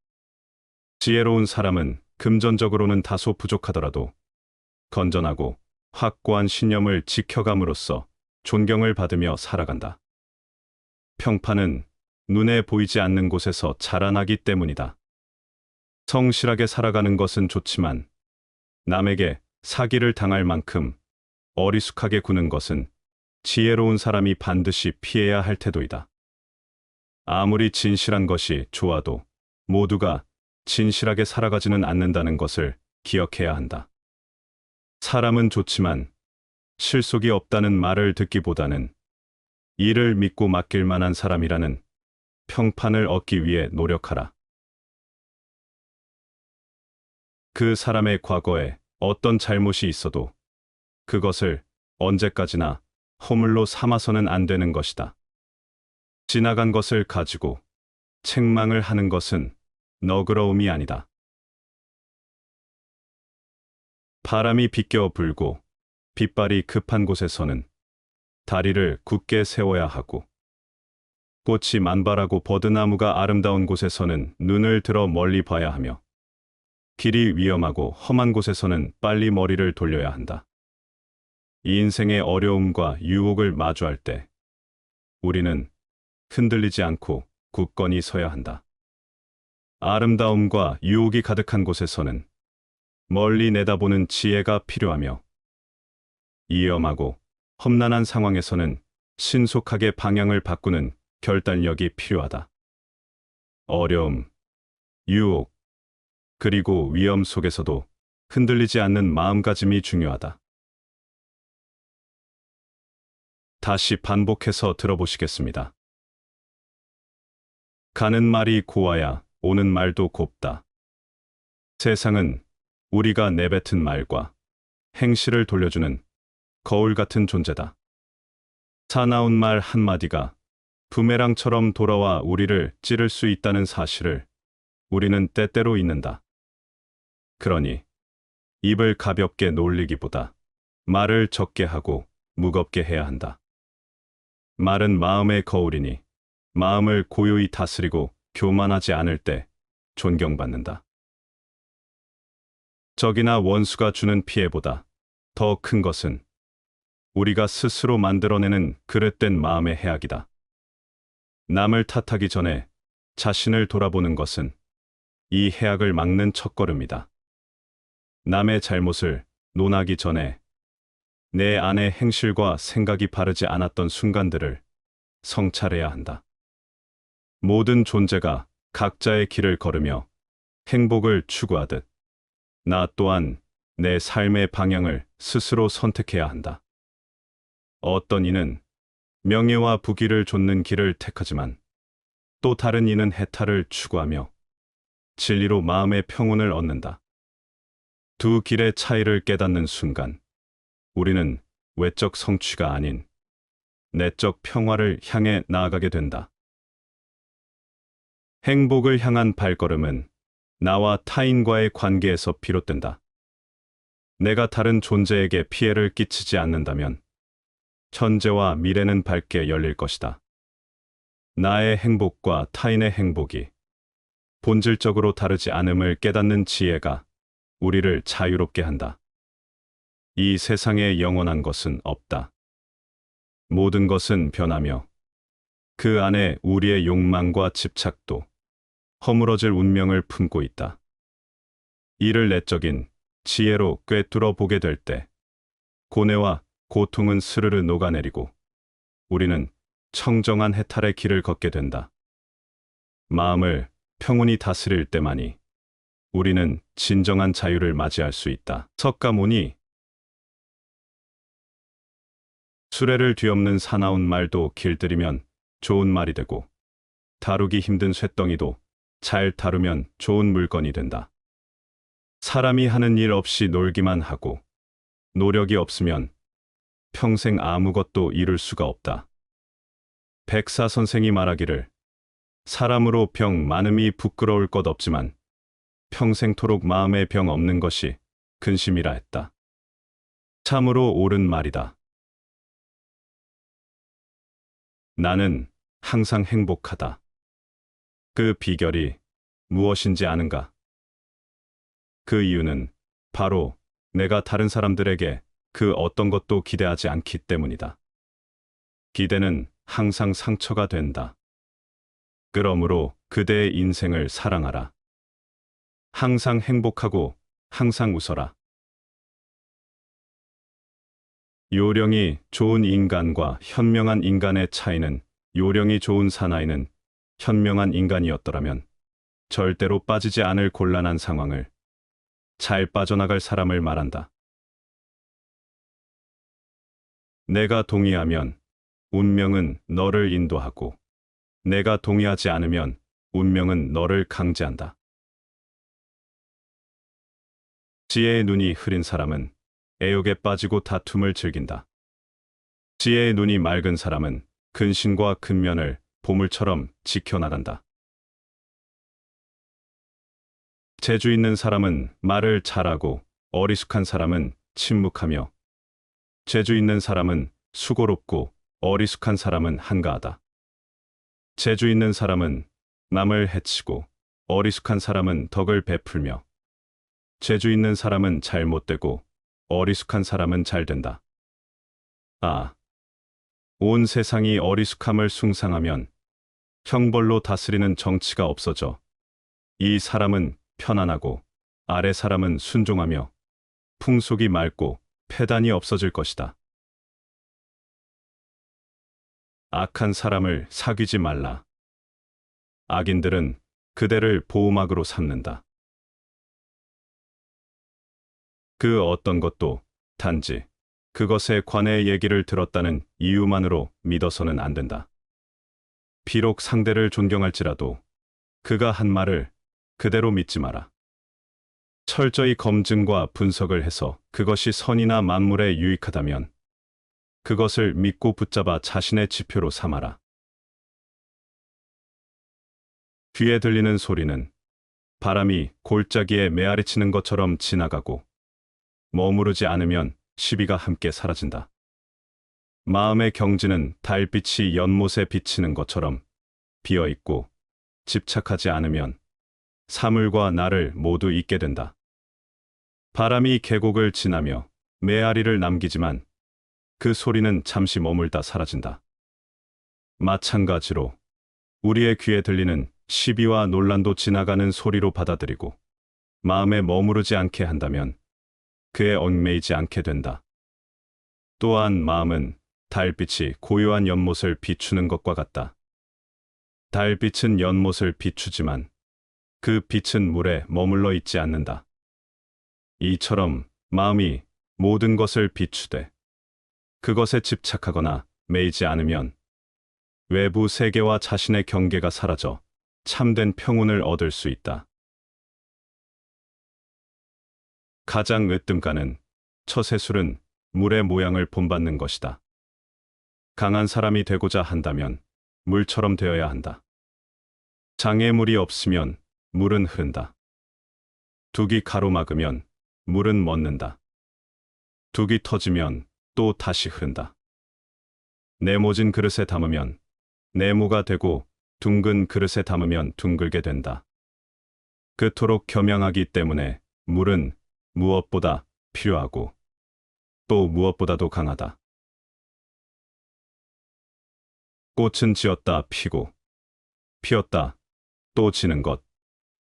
지혜로운 사람은 금전적으로는 다소 부족하더라도 건전하고 확고한 신념을 지켜감으로써 존경을 받으며 살아간다. 평판은 눈에 보이지 않는 곳에서 자라나기 때문이다. 성실하게 살아가는 것은 좋지만 남에게 사기를 당할 만큼 어리숙하게 구는 것은 지혜로운 사람이 반드시 피해야 할 태도이다. 아무리 진실한 것이 좋아도 모두가 진실하게 살아가지는 않는다는 것을 기억해야 한다. 사람은 좋지만 실속이 없다는 말을 듣기보다는 이를 믿고 맡길 만한 사람이라는 평판을 얻기 위해 노력하라. 그 사람의 과거에 어떤 잘못이 있어도 그것을 언제까지나 허물로 삼아서는 안 되는 것이다. 지나간 것을 가지고 책망을 하는 것은 너그러움이 아니다. 바람이 비껴 불고 빗발이 급한 곳에서는 다리를 굳게 세워야 하고 꽃이 만발하고 버드나무가 아름다운 곳에서는 눈을 들어 멀리 봐야 하며 길이 위험하고 험한 곳에서는 빨리 머리를 돌려야 한다. 이 인생의 어려움과 유혹을 마주할 때 우리는 흔들리지 않고 굳건히 서야 한다. 아름다움과 유혹이 가득한 곳에서는 멀리 내다보는 지혜가 필요하며 위험하고 험난한 상황에서는 신속하게 방향을 바꾸는 결단력이 필요하다. 어려움, 유혹, 그리고 위험 속에서도 흔들리지 않는 마음가짐이 중요하다. 다시 반복해서 들어보시겠습니다. 가는 말이 고와야 오는 말도 곱다. 세상은 우리가 내뱉은 말과 행실을 돌려주는 거울 같은 존재다. 사나운 말 한마디가 부메랑처럼 돌아와 우리를 찌를 수 있다는 사실을 우리는 때때로 잊는다. 그러니 입을 가볍게 놀리기보다 말을 적게 하고 무겁게 해야 한다. 말은 마음의 거울이니 마음을 고요히 다스리고 교만하지 않을 때 존경받는다. 적이나 원수가 주는 피해보다 더 큰 것은 우리가 스스로 만들어내는 그릇된 마음의 해악이다. 남을 탓하기 전에 자신을 돌아보는 것은 이 해악을 막는 첫걸음이다. 남의 잘못을 논하기 전에 내 안의 행실과 생각이 바르지 않았던 순간들을 성찰해야 한다. 모든 존재가 각자의 길을 걸으며 행복을 추구하듯 나 또한 내 삶의 방향을 스스로 선택해야 한다. 어떤 이는 명예와 부귀를 좇는 길을 택하지만 또 다른 이는 해탈을 추구하며 진리로 마음의 평온을 얻는다. 두 길의 차이를 깨닫는 순간 우리는 외적 성취가 아닌 내적 평화를 향해 나아가게 된다. 행복을 향한 발걸음은 나와 타인과의 관계에서 비롯된다. 내가 다른 존재에게 피해를 끼치지 않는다면 현재와 미래는 밝게 열릴 것이다. 나의 행복과 타인의 행복이 본질적으로 다르지 않음을 깨닫는 지혜가 우리를 자유롭게 한다. 이 세상에 영원한 것은 없다. 모든 것은 변하며 그 안에 우리의 욕망과 집착도 허물어질 운명을 품고 있다. 이를 내적인 지혜로 꿰뚫어 보게 될 때 고뇌와 고통은 스르르 녹아내리고 우리는 청정한 해탈의 길을 걷게 된다. 마음을 평온히 다스릴 때만이 우리는 진정한 자유를 맞이할 수 있다. 석가모니 수레를 뒤엎는 사나운 말도 길들이면 좋은 말이 되고 다루기 힘든 쇳덩이도 잘 다루면 좋은 물건이 된다. 사람이 하는 일 없이 놀기만 하고 노력이 없으면 평생 아무것도 이룰 수가 없다. 백사 선생이 말하기를 사람으로 병 많음이 부끄러울 것 없지만 평생토록 마음에 병 없는 것이 근심이라 했다. 참으로 옳은 말이다. 나는 항상 행복하다. 그 비결이 무엇인지 아는가? 그 이유는 바로 내가 다른 사람들에게 그 어떤 것도 기대하지 않기 때문이다. 기대는 항상 상처가 된다. 그러므로 그대의 인생을 사랑하라. 항상 행복하고 항상 웃어라. 요령이 좋은 인간과 현명한 인간의 차이는 요령이 좋은 사나이는 현명한 인간이었더라면 절대로 빠지지 않을 곤란한 상황을 잘 빠져나갈 사람을 말한다. 내가 동의하면 운명은 너를 인도하고 내가 동의하지 않으면 운명은 너를 강제한다. 지혜의 눈이 흐린 사람은 애욕에 빠지고 다툼을 즐긴다. 지혜의 눈이 맑은 사람은 근신과 근면을 보물처럼 지켜나간다. 재주 있는 사람은 말을 잘하고 어리숙한 사람은 침묵하며 재주 있는 사람은 수고롭고 어리숙한 사람은 한가하다. 재주 있는 사람은 남을 해치고 어리숙한 사람은 덕을 베풀며 재주 있는 사람은 잘못되고 어리숙한 사람은 잘된다. 아, 온 세상이 어리숙함을 숭상하면 형벌로 다스리는 정치가 없어져 이 사람은 편안하고 아래 사람은 순종하며 풍속이 맑고 패단이 없어질 것이다. 악한 사람을 사귀지 말라. 악인들은 그대를 보호막으로 삼는다. 그 어떤 것도 단지 그것에 관해 얘기를 들었다는 이유만으로 믿어서는 안 된다. 비록 상대를 존경할지라도 그가 한 말을 그대로 믿지 마라. 철저히 검증과 분석을 해서 그것이 선이나 만물에 유익하다면 그것을 믿고 붙잡아 자신의 지표로 삼아라. 귀에 들리는 소리는 바람이 골짜기에 메아리치는 것처럼 지나가고 머무르지 않으면 시비가 함께 사라진다. 마음의 경지는 달빛이 연못에 비치는 것처럼 비어있고 집착하지 않으면 사물과 나를 모두 잊게 된다. 바람이 계곡을 지나며 메아리를 남기지만 그 소리는 잠시 머물다 사라진다. 마찬가지로 우리의 귀에 들리는 시비와 논란도 지나가는 소리로 받아들이고 마음에 머무르지 않게 한다면 그에 얽매이지 않게 된다. 또한 마음은 달빛이 고요한 연못을 비추는 것과 같다. 달빛은 연못을 비추지만 그 빛은 물에 머물러 있지 않는다. 이처럼 마음이 모든 것을 비추되 그것에 집착하거나 매이지 않으면 외부 세계와 자신의 경계가 사라져 참된 평온을 얻을 수 있다. 가장 으뜸가는 처세술은 물의 모양을 본받는 것이다. 강한 사람이 되고자 한다면 물처럼 되어야 한다. 장애물이 없으면 물은 흐른다. 둑이 가로막으면 물은 멎는다. 둑이 터지면 또 다시 흐른다. 네모진 그릇에 담으면 네모가 되고 둥근 그릇에 담으면 둥글게 된다. 그토록 겸양하기 때문에 물은 무엇보다 필요하고 또 무엇보다도 강하다. 꽃은 지었다 피고 피었다 또 지는 것.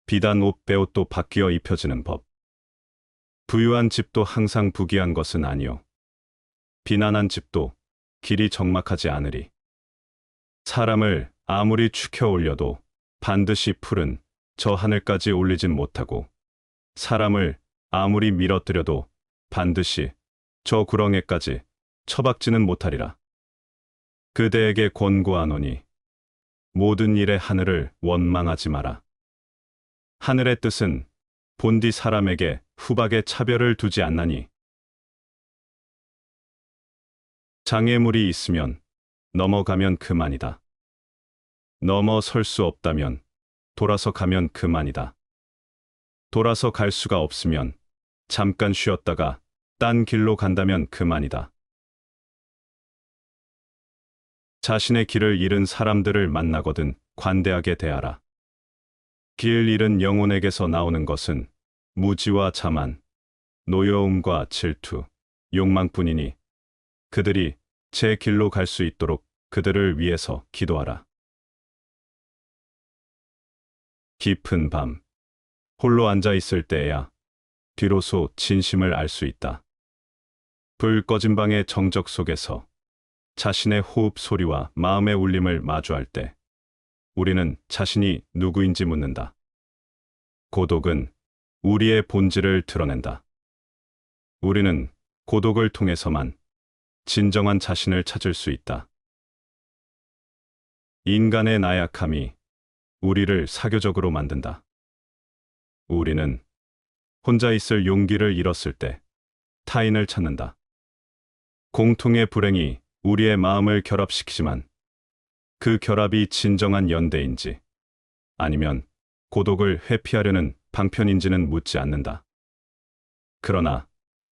비단 옷 베옷도 바뀌어 입혀지는 법. 부유한 집도 항상 부귀한 것은 아니요. 비난한 집도 길이 적막하지 않으리. 사람을 아무리 축혀 올려도 반드시 푸른 저 하늘까지 올리진 못하고 사람을 아무리 밀어뜨려도 반드시 저 구렁에까지 처박지는 못하리라. 그대에게 권고하노니 모든 일에 하늘을 원망하지 마라. 하늘의 뜻은 본디 사람에게 후박에 차별을 두지 않나니 장애물이 있으면 넘어가면 그만이다. 넘어설 수 없다면 돌아서 가면 그만이다. 돌아서 갈 수가 없으면 잠깐 쉬었다가 딴 길로 간다면 그만이다. 자신의 길을 잃은 사람들을 만나거든 관대하게 대하라. 길 잃은 영혼에게서 나오는 것은 무지와 자만, 노여움과 질투, 욕망뿐이니 그들이 제 길로 갈 수 있도록 그들을 위해서 기도하라. 깊은 밤, 홀로 앉아 있을 때에야 비로소 진심을 알 수 있다. 불 꺼진 방의 정적 속에서 자신의 호흡 소리와 마음의 울림을 마주할 때 우리는 자신이 누구인지 묻는다. 고독은 우리의 본질을 드러낸다. 우리는 고독을 통해서만 진정한 자신을 찾을 수 있다. 인간의 나약함이 우리를 사교적으로 만든다. 우리는 혼자 있을 용기를 잃었을 때 타인을 찾는다. 공통의 불행이 우리의 마음을 결합시키지만 그 결합이 진정한 연대인지 아니면 고독을 회피하려는 방편인지는 묻지 않는다. 그러나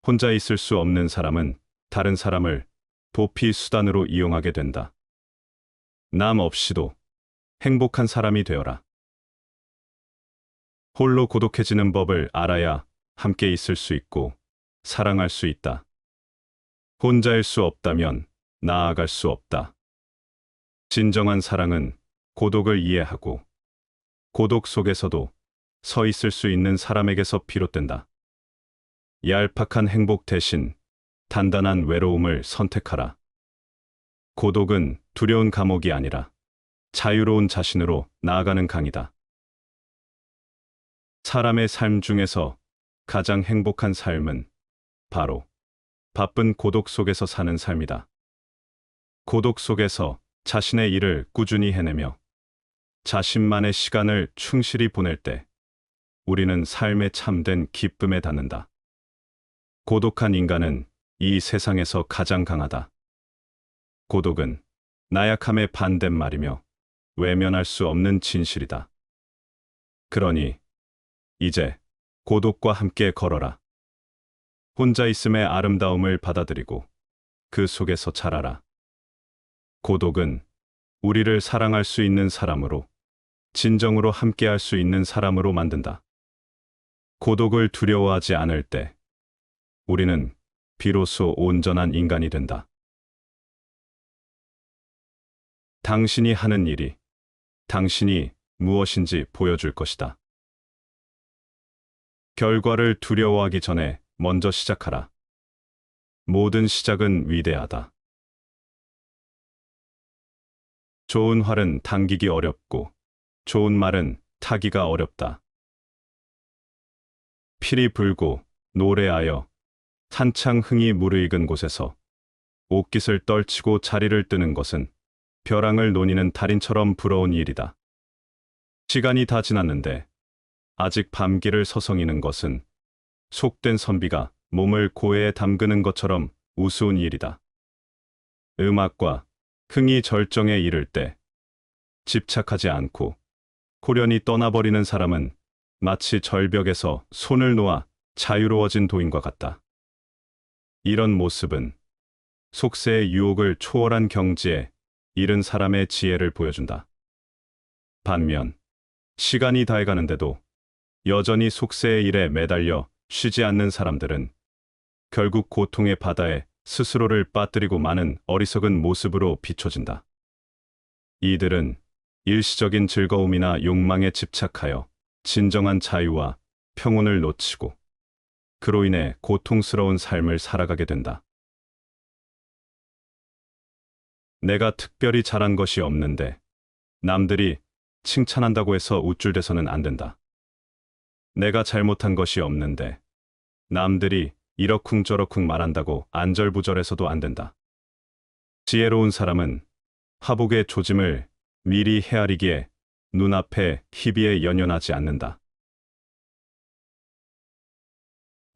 혼자 있을 수 없는 사람은 다른 사람을 도피 수단으로 이용하게 된다. 남 없이도 행복한 사람이 되어라. 홀로 고독해지는 법을 알아야 함께 있을 수 있고 사랑할 수 있다. 혼자일 수 없다면 나아갈 수 없다. 진정한 사랑은 고독을 이해하고 고독 속에서도 서 있을 수 있는 사람에게서 비롯된다. 얄팍한 행복 대신 단단한 외로움을 선택하라. 고독은 두려운 감옥이 아니라 자유로운 자신으로 나아가는 강이다. 사람의 삶 중에서 가장 행복한 삶은 바로 바쁜 고독 속에서 사는 삶이다. 고독 속에서 자신의 일을 꾸준히 해내며 자신만의 시간을 충실히 보낼 때 우리는 삶의 참된 기쁨에 닿는다. 고독한 인간은 이 세상에서 가장 강하다. 고독은 나약함의 반대말이며 외면할 수 없는 진실이다. 그러니 이제 고독과 함께 걸어라. 혼자 있음의 아름다움을 받아들이고 그 속에서 자라라. 고독은 우리를 사랑할 수 있는 사람으로, 진정으로 함께할 수 있는 사람으로 만든다. 고독을 두려워하지 않을 때 우리는 비로소 온전한 인간이 된다. 당신이 하는 일이 당신이 무엇인지 보여줄 것이다. 결과를 두려워하기 전에 먼저 시작하라. 모든 시작은 위대하다. 좋은 활은 당기기 어렵고 좋은 말은 타기가 어렵다. 필이 불고 노래하여 한창 흥이 무르익은 곳에서 옷깃을 떨치고 자리를 뜨는 것은 벼랑을 노니는 달인처럼 부러운 일이다. 시간이 다 지났는데 아직 밤길을 서성이는 것은 속된 선비가 몸을 고해에 담그는 것처럼 우스운 일이다. 음악과 흥이 절정에 이를 때 집착하지 않고 호련히 떠나버리는 사람은 마치 절벽에서 손을 놓아 자유로워진 도인과 같다. 이런 모습은 속세의 유혹을 초월한 경지에 이른 사람의 지혜를 보여준다. 반면 시간이 다해가는데도 여전히 속세의 일에 매달려 쉬지 않는 사람들은 결국 고통의 바다에 스스로를 빠뜨리고 마는 어리석은 모습으로 비춰진다. 이들은 일시적인 즐거움이나 욕망에 집착하여 진정한 자유와 평온을 놓치고 그로 인해 고통스러운 삶을 살아가게 된다. 내가 특별히 잘한 것이 없는데 남들이 칭찬한다고 해서 우쭐대서는 안 된다. 내가 잘못한 것이 없는데 남들이 이러쿵저러쿵 말한다고 안절부절해서도 안 된다. 지혜로운 사람은 화복의 조짐을 미리 헤아리기에 눈앞에 희비에 연연하지 않는다.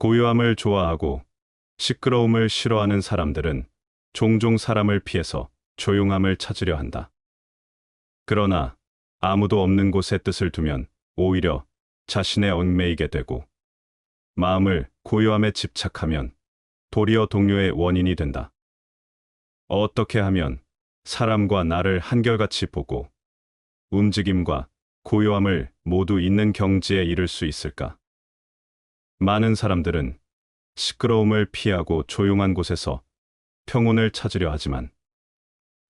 고요함을 좋아하고 시끄러움을 싫어하는 사람들은 종종 사람을 피해서 조용함을 찾으려 한다. 그러나 아무도 없는 곳에 뜻을 두면 오히려 자신에 얽매이게 되고 마음을 고요함에 집착하면 도리어 동요의 원인이 된다. 어떻게 하면 사람과 나를 한결같이 보고 움직임과 고요함을 모두 있는 경지에 이를 수 있을까? 많은 사람들은 시끄러움을 피하고 조용한 곳에서 평온을 찾으려 하지만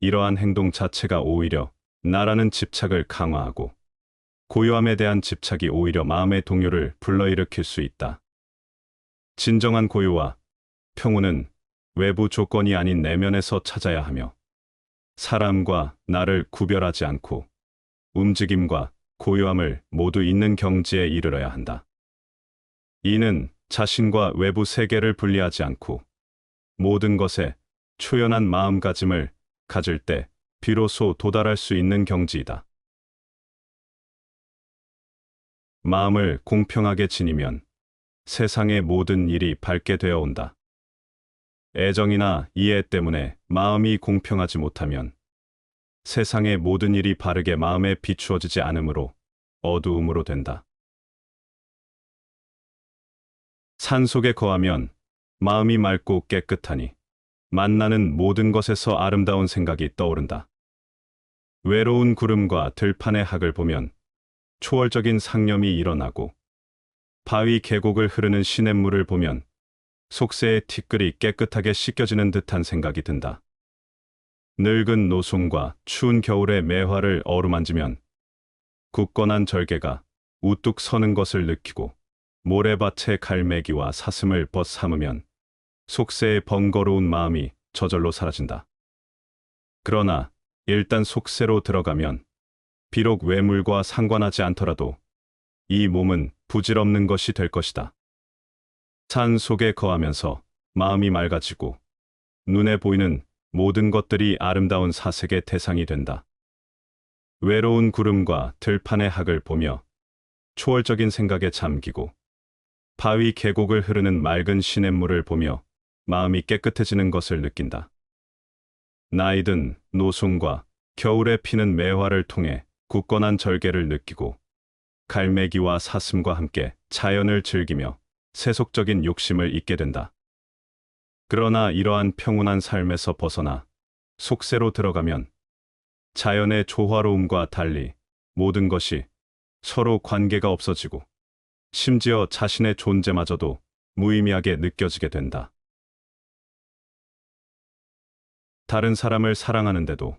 이러한 행동 자체가 오히려 나라는 집착을 강화하고 고요함에 대한 집착이 오히려 마음의 동요를 불러일으킬 수 있다. 진정한 고요와 평온은 외부 조건이 아닌 내면에서 찾아야 하며 사람과 나를 구별하지 않고 움직임과 고요함을 모두 있는 경지에 이르러야 한다. 이는 자신과 외부 세계를 분리하지 않고 모든 것에 초연한 마음가짐을 가질 때 비로소 도달할 수 있는 경지이다. 마음을 공평하게 지니면 세상의 모든 일이 밝게 되어 온다. 애정이나 이해 때문에 마음이 공평하지 못하면 세상의 모든 일이 바르게 마음에 비추어지지 않으므로 어두움으로 된다. 산 속에 거하면 마음이 맑고 깨끗하니 만나는 모든 것에서 아름다운 생각이 떠오른다. 외로운 구름과 들판의 학을 보면 초월적인 상념이 일어나고 바위 계곡을 흐르는 시냇물을 보면 속세의 티끌이 깨끗하게 씻겨지는 듯한 생각이 든다. 늙은 노송과 추운 겨울의 매화를 어루만지면 굳건한 절개가 우뚝 서는 것을 느끼고 모래밭의 갈매기와 사슴을 벗삼으면 속세의 번거로운 마음이 저절로 사라진다. 그러나 일단 속세로 들어가면 비록 외물과 상관하지 않더라도 이 몸은 부질없는 것이 될 것이다. 산 속에 거하면서 마음이 맑아지고 눈에 보이는 모든 것들이 아름다운 사색의 대상이 된다. 외로운 구름과 들판의 학을 보며 초월적인 생각에 잠기고 바위 계곡을 흐르는 맑은 시냇물을 보며 마음이 깨끗해지는 것을 느낀다. 나이든 노송과 겨울에 피는 매화를 통해 굳건한 절개를 느끼고 갈매기와 사슴과 함께 자연을 즐기며 세속적인 욕심을 잊게 된다. 그러나 이러한 평온한 삶에서 벗어나 속세로 들어가면 자연의 조화로움과 달리 모든 것이 서로 관계가 없어지고 심지어 자신의 존재마저도 무의미하게 느껴지게 된다. 다른 사람을 사랑하는데도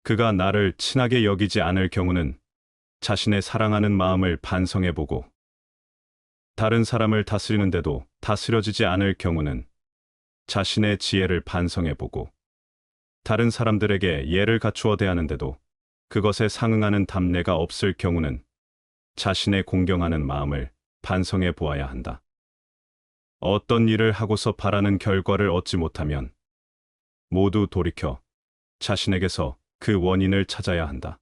그가 나를 친하게 여기지 않을 경우는 자신의 사랑하는 마음을 반성해보고, 다른 사람을 다스리는데도 다스려지지 않을 경우는 자신의 지혜를 반성해보고, 다른 사람들에게 예를 갖추어 대하는데도 그것에 상응하는 답례가 없을 경우는 자신의 공경하는 마음을 반성해 보아야 한다. 어떤 일을 하고서 바라는 결과를 얻지 못하면 모두 돌이켜 자신에게서 그 원인을 찾아야 한다.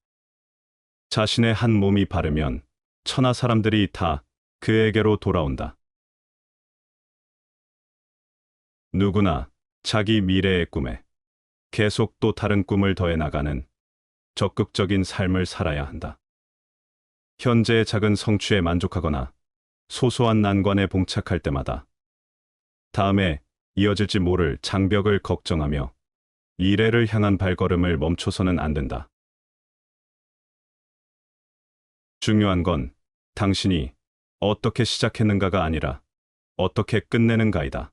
자신의 한 몸이 바르면 천하 사람들이 다 그에게로 돌아온다. 누구나 자기 미래의 꿈에 계속 또 다른 꿈을 더해 나가는 적극적인 삶을 살아야 한다. 현재의 작은 성취에 만족하거나 소소한 난관에 봉착할 때마다 다음에 이어질지 모를 장벽을 걱정하며 미래를 향한 발걸음을 멈춰서는 안 된다. 중요한 건 당신이 어떻게 시작했는가가 아니라 어떻게 끝내는가이다.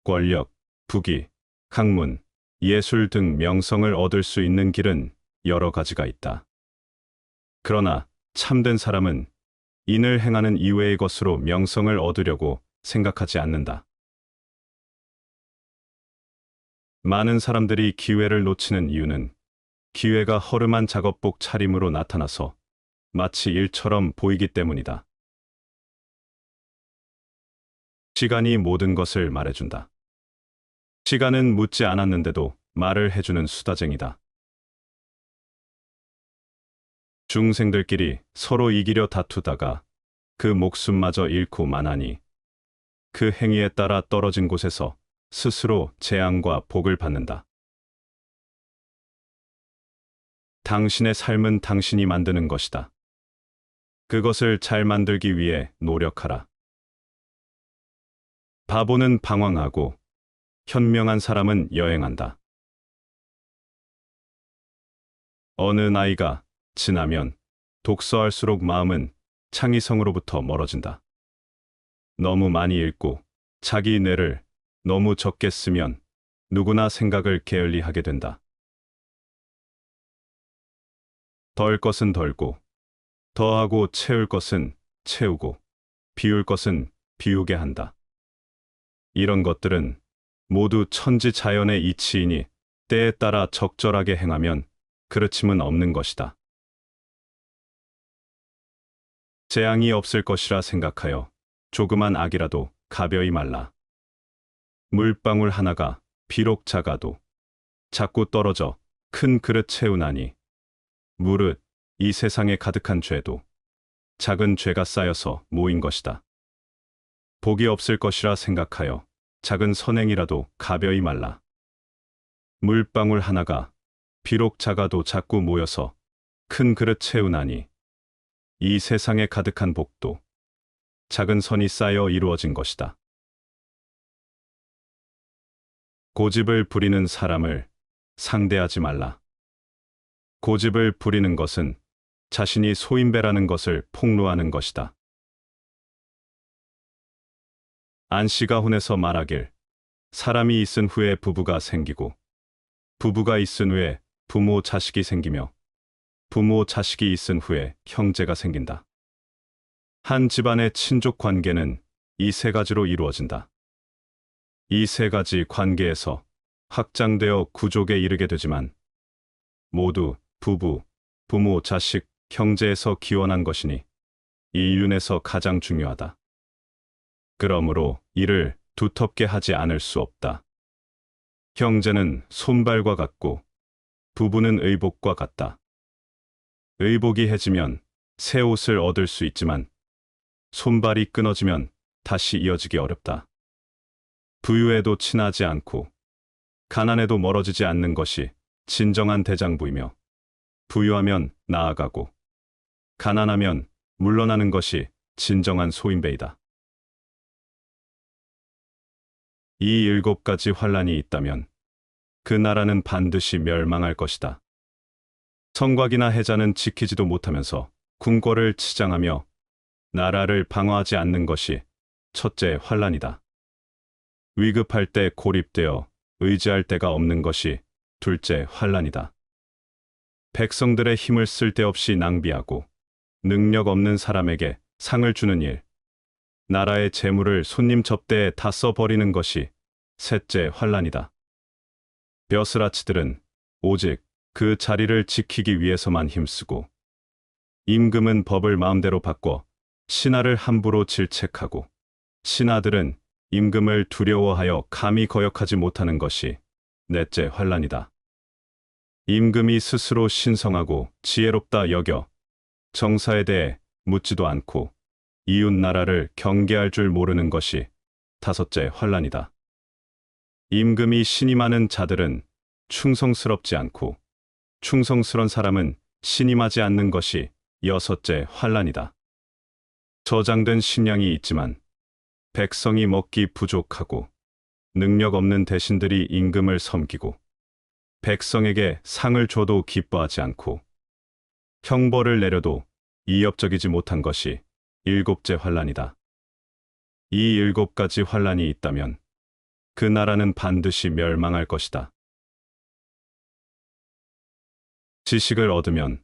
권력, 부귀, 학문, 예술 등 명성을 얻을 수 있는 길은 여러 가지가 있다. 그러나 참된 사람은 인을 행하는 이외의 것으로 명성을 얻으려고 생각하지 않는다. 많은 사람들이 기회를 놓치는 이유는 기회가 허름한 작업복 차림으로 나타나서 마치 일처럼 보이기 때문이다. 시간이 모든 것을 말해준다. 시간은 묻지 않았는데도 말을 해주는 수다쟁이다. 중생들끼리 서로 이기려 다투다가 그 목숨마저 잃고 마나니 그 행위에 따라 떨어진 곳에서 스스로 재앙과 복을 받는다. 당신의 삶은 당신이 만드는 것이다. 그것을 잘 만들기 위해 노력하라. 바보는 방황하고 현명한 사람은 여행한다. 어느 나이가 지나면 독서할수록 마음은 창의성으로부터 멀어진다. 너무 많이 읽고 자기 뇌를 너무 적게 쓰면 누구나 생각을 게을리하게 된다. 덜 것은 덜고, 더하고 채울 것은 채우고, 비울 것은 비우게 한다. 이런 것들은 모두 천지자연의 이치이니 때에 따라 적절하게 행하면 그르침은 없는 것이다. 재앙이 없을 것이라 생각하여 조그만 악이라도 가벼이 말라. 물방울 하나가 비록 작아도 자꾸 떨어져 큰 그릇 채우나니 무릇 이 세상에 가득한 죄도 작은 죄가 쌓여서 모인 것이다. 복이 없을 것이라 생각하여 작은 선행이라도 가벼이 말라. 물방울 하나가 비록 작아도 자꾸 모여서 큰 그릇 채우나니 이 세상에 가득한 복도 작은 선이 쌓여 이루어진 것이다. 고집을 부리는 사람을 상대하지 말라. 고집을 부리는 것은 자신이 소인배라는 것을 폭로하는 것이다. 안씨가 혼에서 말하길 사람이 있은 후에 부부가 생기고 부부가 있은 후에 부모 자식이 생기며 부모 자식이 있은 후에 형제가 생긴다. 한 집안의 친족 관계는 이 세 가지로 이루어진다. 이 세 가지 관계에서 확장되어 구족에 이르게 되지만 모두 부부, 부모, 자식, 형제에서 기원한 것이니 이 윤에서 가장 중요하다. 그러므로 이를 두텁게 하지 않을 수 없다. 형제는 손발과 같고 부부는 의복과 같다. 의복이 해지면 새 옷을 얻을 수 있지만 손발이 끊어지면 다시 이어지기 어렵다. 부유에도 친하지 않고 가난에도 멀어지지 않는 것이 진정한 대장부이며 부유하면 나아가고 가난하면 물러나는 것이 진정한 소인배이다. 이 7가지 환란이 있다면 그 나라는 반드시 멸망할 것이다. 성곽이나 해자는 지키지도 못하면서 궁궐을 치장하며 나라를 방어하지 않는 것이 첫째 환란이다. 위급할 때 고립되어 의지할 데가 없는 것이 둘째 환란이다. 백성들의 힘을 쓸데없이 낭비하고 능력 없는 사람에게 상을 주는 일, 나라의 재물을 손님 접대에 다 써버리는 것이 셋째 환란이다. 벼슬아치들은 오직 그 자리를 지키기 위해서만 힘쓰고 임금은 법을 마음대로 바꿔 신하를 함부로 질책하고 신하들은 임금을 두려워하여 감히 거역하지 못하는 것이 넷째 환란이다. 임금이 스스로 신성하고 지혜롭다 여겨 정사에 대해 묻지도 않고 이웃 나라를 경계할 줄 모르는 것이 다섯째 환란이다. 임금이 신임하는 자들은 충성스럽지 않고 충성스런 사람은 신임하지 않는 것이 여섯째 환란이다. 저장된 식량이 있지만 백성이 먹기 부족하고 능력 없는 대신들이 임금을 섬기고 백성에게 상을 줘도 기뻐하지 않고 형벌을 내려도 이협적이지 못한 것이 일곱째 환란이다. 이 일곱 가지 환란이 있다면 그 나라는 반드시 멸망할 것이다. 지식을 얻으면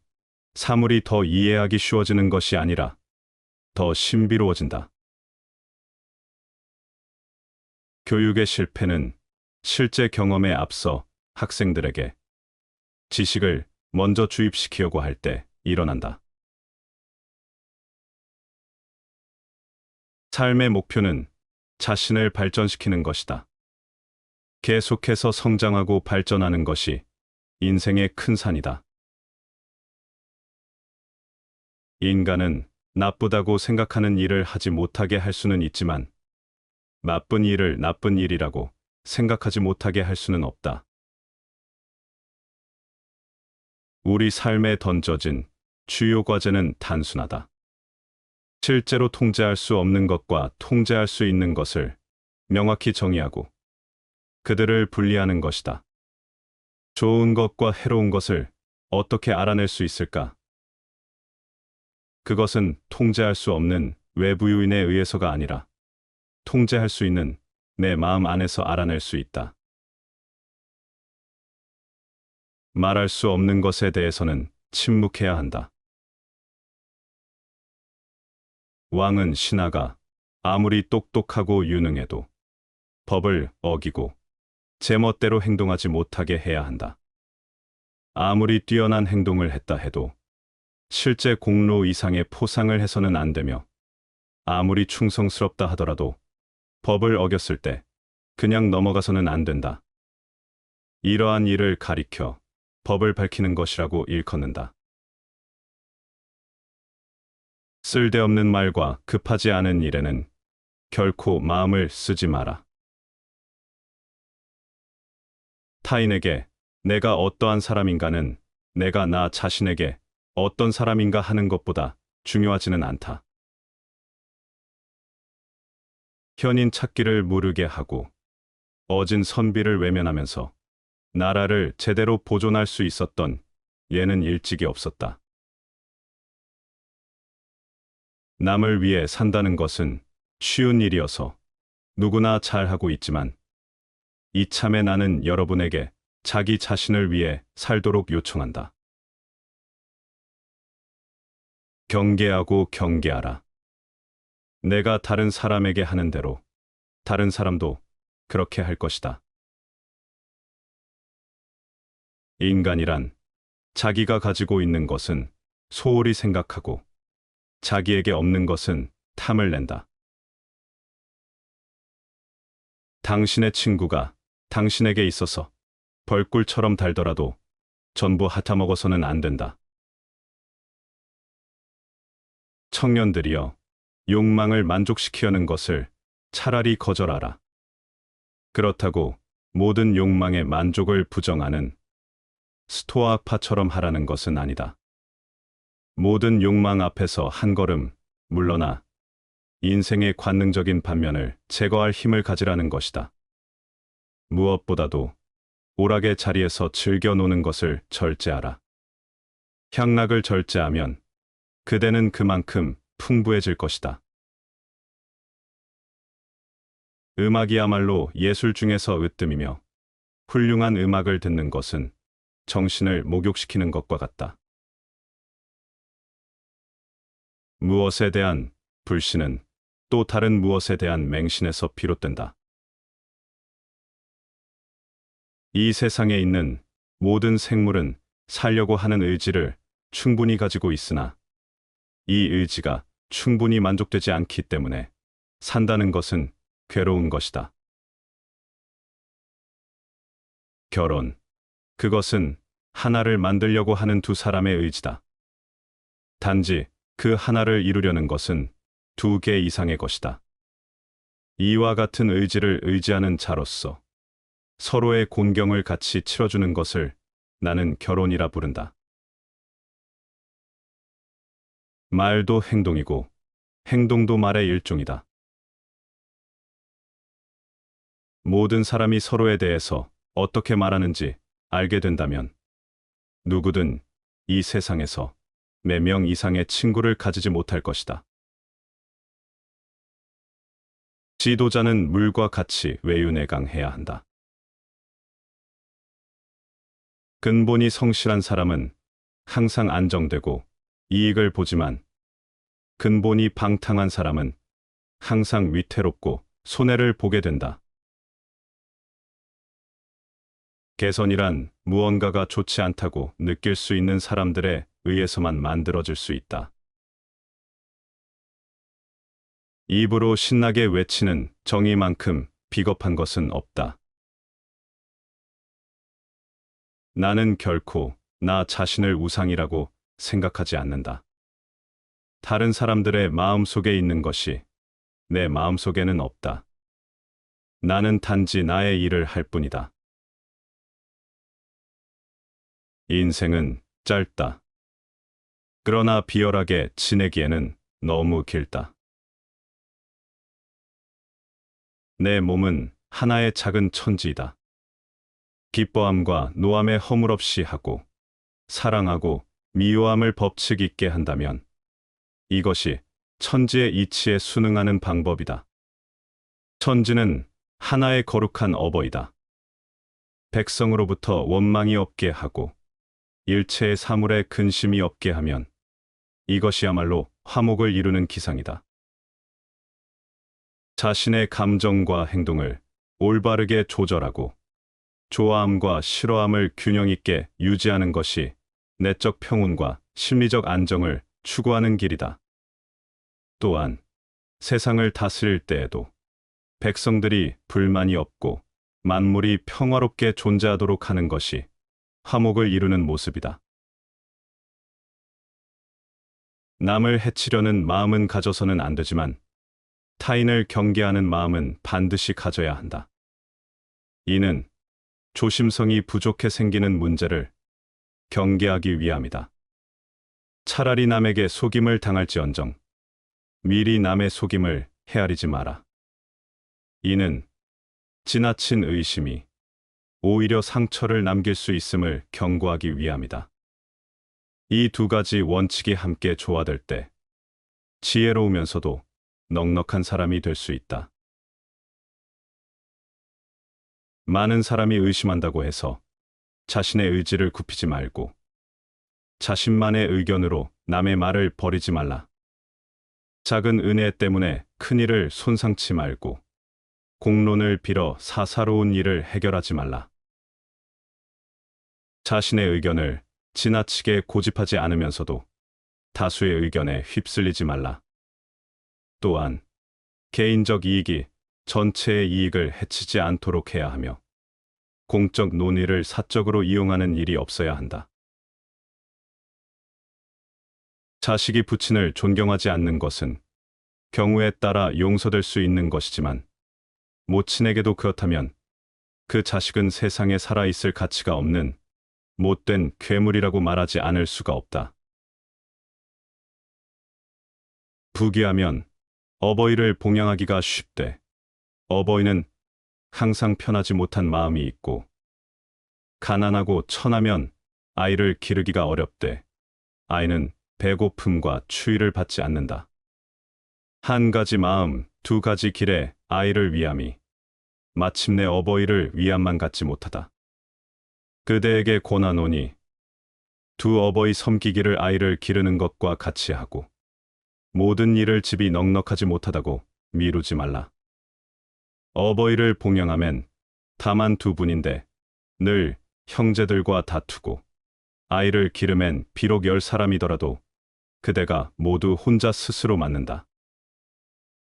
사물이 더 이해하기 쉬워지는 것이 아니라 더 신비로워진다. 교육의 실패는 실제 경험에 앞서 학생들에게 지식을 먼저 주입시키려고 할 때 일어난다. 삶의 목표는 자신을 발전시키는 것이다. 계속해서 성장하고 발전하는 것이 인생의 큰 산이다. 인간은 나쁘다고 생각하는 일을 하지 못하게 할 수는 있지만 나쁜 일을 나쁜 일이라고 생각하지 못하게 할 수는 없다. 우리 삶에 던져진 주요 과제는 단순하다. 실제로 통제할 수 없는 것과 통제할 수 있는 것을 명확히 정의하고 그들을 분리하는 것이다. 좋은 것과 해로운 것을 어떻게 알아낼 수 있을까? 그것은 통제할 수 없는 외부 요인에 의해서가 아니라 통제할 수 있는 내 마음 안에서 알아낼 수 있다. 말할 수 없는 것에 대해서는 침묵해야 한다. 왕은 신하가 아무리 똑똑하고 유능해도 법을 어기고 제멋대로 행동하지 못하게 해야 한다. 아무리 뛰어난 행동을 했다 해도 실제 공로 이상의 포상을 해서는 안 되며 아무리 충성스럽다 하더라도 법을 어겼을 때 그냥 넘어가서는 안 된다. 이러한 일을 가리켜 법을 밝히는 것이라고 일컫는다. 쓸데없는 말과 급하지 않은 일에는 결코 마음을 쓰지 마라. 타인에게 내가 어떠한 사람인가는 내가 나 자신에게 어떤 사람인가 하는 것보다 중요하지는 않다. 현인 찾기를 무르게 하고 어진 선비를 외면하면서 나라를 제대로 보존할 수 있었던 예는 일찍이 없었다. 남을 위해 산다는 것은 쉬운 일이어서 누구나 잘하고 있지만 이참에 나는 여러분에게 자기 자신을 위해 살도록 요청한다. 경계하고 경계하라. 내가 다른 사람에게 하는 대로 다른 사람도 그렇게 할 것이다. 인간이란 자기가 가지고 있는 것은 소홀히 생각하고 자기에게 없는 것은 탐을 낸다. 당신의 친구가 당신에게 있어서 벌꿀처럼 달더라도 전부 핥아먹어서는 안 된다. 청년들이여, 욕망을 만족시키려는 것을 차라리 거절하라. 그렇다고 모든 욕망의 만족을 부정하는 스토아파처럼 하라는 것은 아니다. 모든 욕망 앞에서 한 걸음 물러나 인생의 관능적인 반면을 제거할 힘을 가지라는 것이다. 무엇보다도 오락의 자리에서 즐겨 노는 것을 절제하라. 향락을 절제하면 그대는 그만큼 풍부해질 것이다. 음악이야말로 예술 중에서 으뜸이며 훌륭한 음악을 듣는 것은 정신을 목욕시키는 것과 같다. 무엇에 대한 불신은 또 다른 무엇에 대한 맹신에서 비롯된다. 이 세상에 있는 모든 생물은 살려고 하는 의지를 충분히 가지고 있으나 이 의지가 충분히 만족되지 않기 때문에 산다는 것은 괴로운 것이다. 결혼. 그것은 하나를 만들려고 하는 두 사람의 의지다. 단지 그 하나를 이루려는 것은 두 개 이상의 것이다. 이와 같은 의지를 의지하는 자로서 서로의 곤경을 같이 치러주는 것을 나는 결혼이라 부른다. 말도 행동이고 행동도 말의 일종이다. 모든 사람이 서로에 대해서 어떻게 말하는지 알게 된다면 누구든 이 세상에서 몇 명 이상의 친구를 가지지 못할 것이다. 지도자는 물과 같이 외유내강해야 한다. 근본이 성실한 사람은 항상 안정되고 이익을 보지만 근본이 방탕한 사람은 항상 위태롭고 손해를 보게 된다. 개선이란 무언가가 좋지 않다고 느낄 수 있는 사람들에 의해서만 만들어질 수 있다. 입으로 신나게 외치는 정의만큼 비겁한 것은 없다. 나는 결코 나 자신을 우상이라고 생각하지 않는다. 다른 사람들의 마음속에 있는 것이 내 마음속에는 없다. 나는 단지 나의 일을 할 뿐이다. 인생은 짧다. 그러나 비열하게 지내기에는 너무 길다. 내 몸은 하나의 작은 천지이다. 기뻐함과 노함에 허물없이 하고 사랑하고 미워함을 법칙 있게 한다면 이것이 천지의 이치에 순응하는 방법이다. 천지는 하나의 거룩한 어버이다. 백성으로부터 원망이 없게 하고 일체의 사물에 근심이 없게 하면 이것이야말로 화목을 이루는 기상이다. 자신의 감정과 행동을 올바르게 조절하고 좋아함과 싫어함을 균형 있게 유지하는 것이 내적 평온과 심리적 안정을 추구하는 길이다. 또한 세상을 다스릴 때에도 백성들이 불만이 없고 만물이 평화롭게 존재하도록 하는 것이 화목을 이루는 모습이다. 남을 해치려는 마음은 가져서는 안 되지만 타인을 경계하는 마음은 반드시 가져야 한다. 이는 조심성이 부족해 생기는 문제를 경계하기 위함이다. 차라리 남에게 속임을 당할지언정 미리 남의 속임을 헤아리지 마라. 이는 지나친 의심이 오히려 상처를 남길 수 있음을 경고하기 위함이다. 이 두 가지 원칙이 함께 조화될 때 지혜로우면서도 넉넉한 사람이 될 수 있다. 많은 사람이 의심한다고 해서 자신의 의지를 굽히지 말고 자신만의 의견으로 남의 말을 버리지 말라. 작은 은혜 때문에 큰 일을 손상치 말고 공론을 빌어 사사로운 일을 해결하지 말라. 자신의 의견을 지나치게 고집하지 않으면서도 다수의 의견에 휩쓸리지 말라. 또한 개인적 이익이 전체의 이익을 해치지 않도록 해야 하며 공적 논의를 사적으로 이용하는 일이 없어야 한다. 자식이 부친을 존경하지 않는 것은 경우에 따라 용서될 수 있는 것이지만 모친에게도 그렇다면 그 자식은 세상에 살아있을 가치가 없는 못된 괴물이라고 말하지 않을 수가 없다. 부귀하면 어버이를 봉양하기가 쉽되 어버이는 항상 편하지 못한 마음이 있고 가난하고 천하면 아이를 기르기가 어렵되 아이는 배고픔과 추위를 받지 않는다. 한 가지 마음, 두 가지 길에 아이를 위함이 마침내 어버이를 위함만 갖지 못하다. 그대에게 권하노니 두 어버이 섬기기를 아이를 기르는 것과 같이 하고 모든 일을 집이 넉넉하지 못하다고 미루지 말라. 어버이를 봉양하면 다만 두 분인데 늘 형제들과 다투고 아이를 기르면 비록 10사람이더라도 그대가 모두 혼자 스스로 맡는다.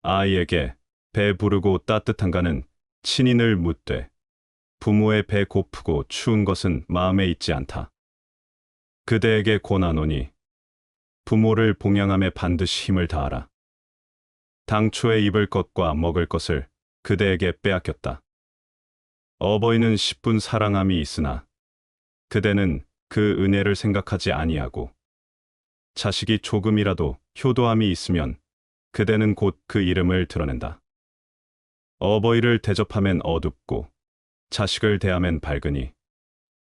아이에게 배 부르고 따뜻한가는 친히 늘 묻되 부모의 배 고프고 추운 것은 마음에 있지 않다. 그대에게 권하노니 부모를 봉양함에 반드시 힘을 다하라. 당초에 입을 것과 먹을 것을 그대에게 빼앗겼다. 어버이는 10분 사랑함이 있으나 그대는 그 은혜를 생각하지 아니하고 자식이 조금이라도 효도함이 있으면 그대는 곧 그 이름을 드러낸다. 어버이를 대접하면 어둡고 자식을 대하면 밝으니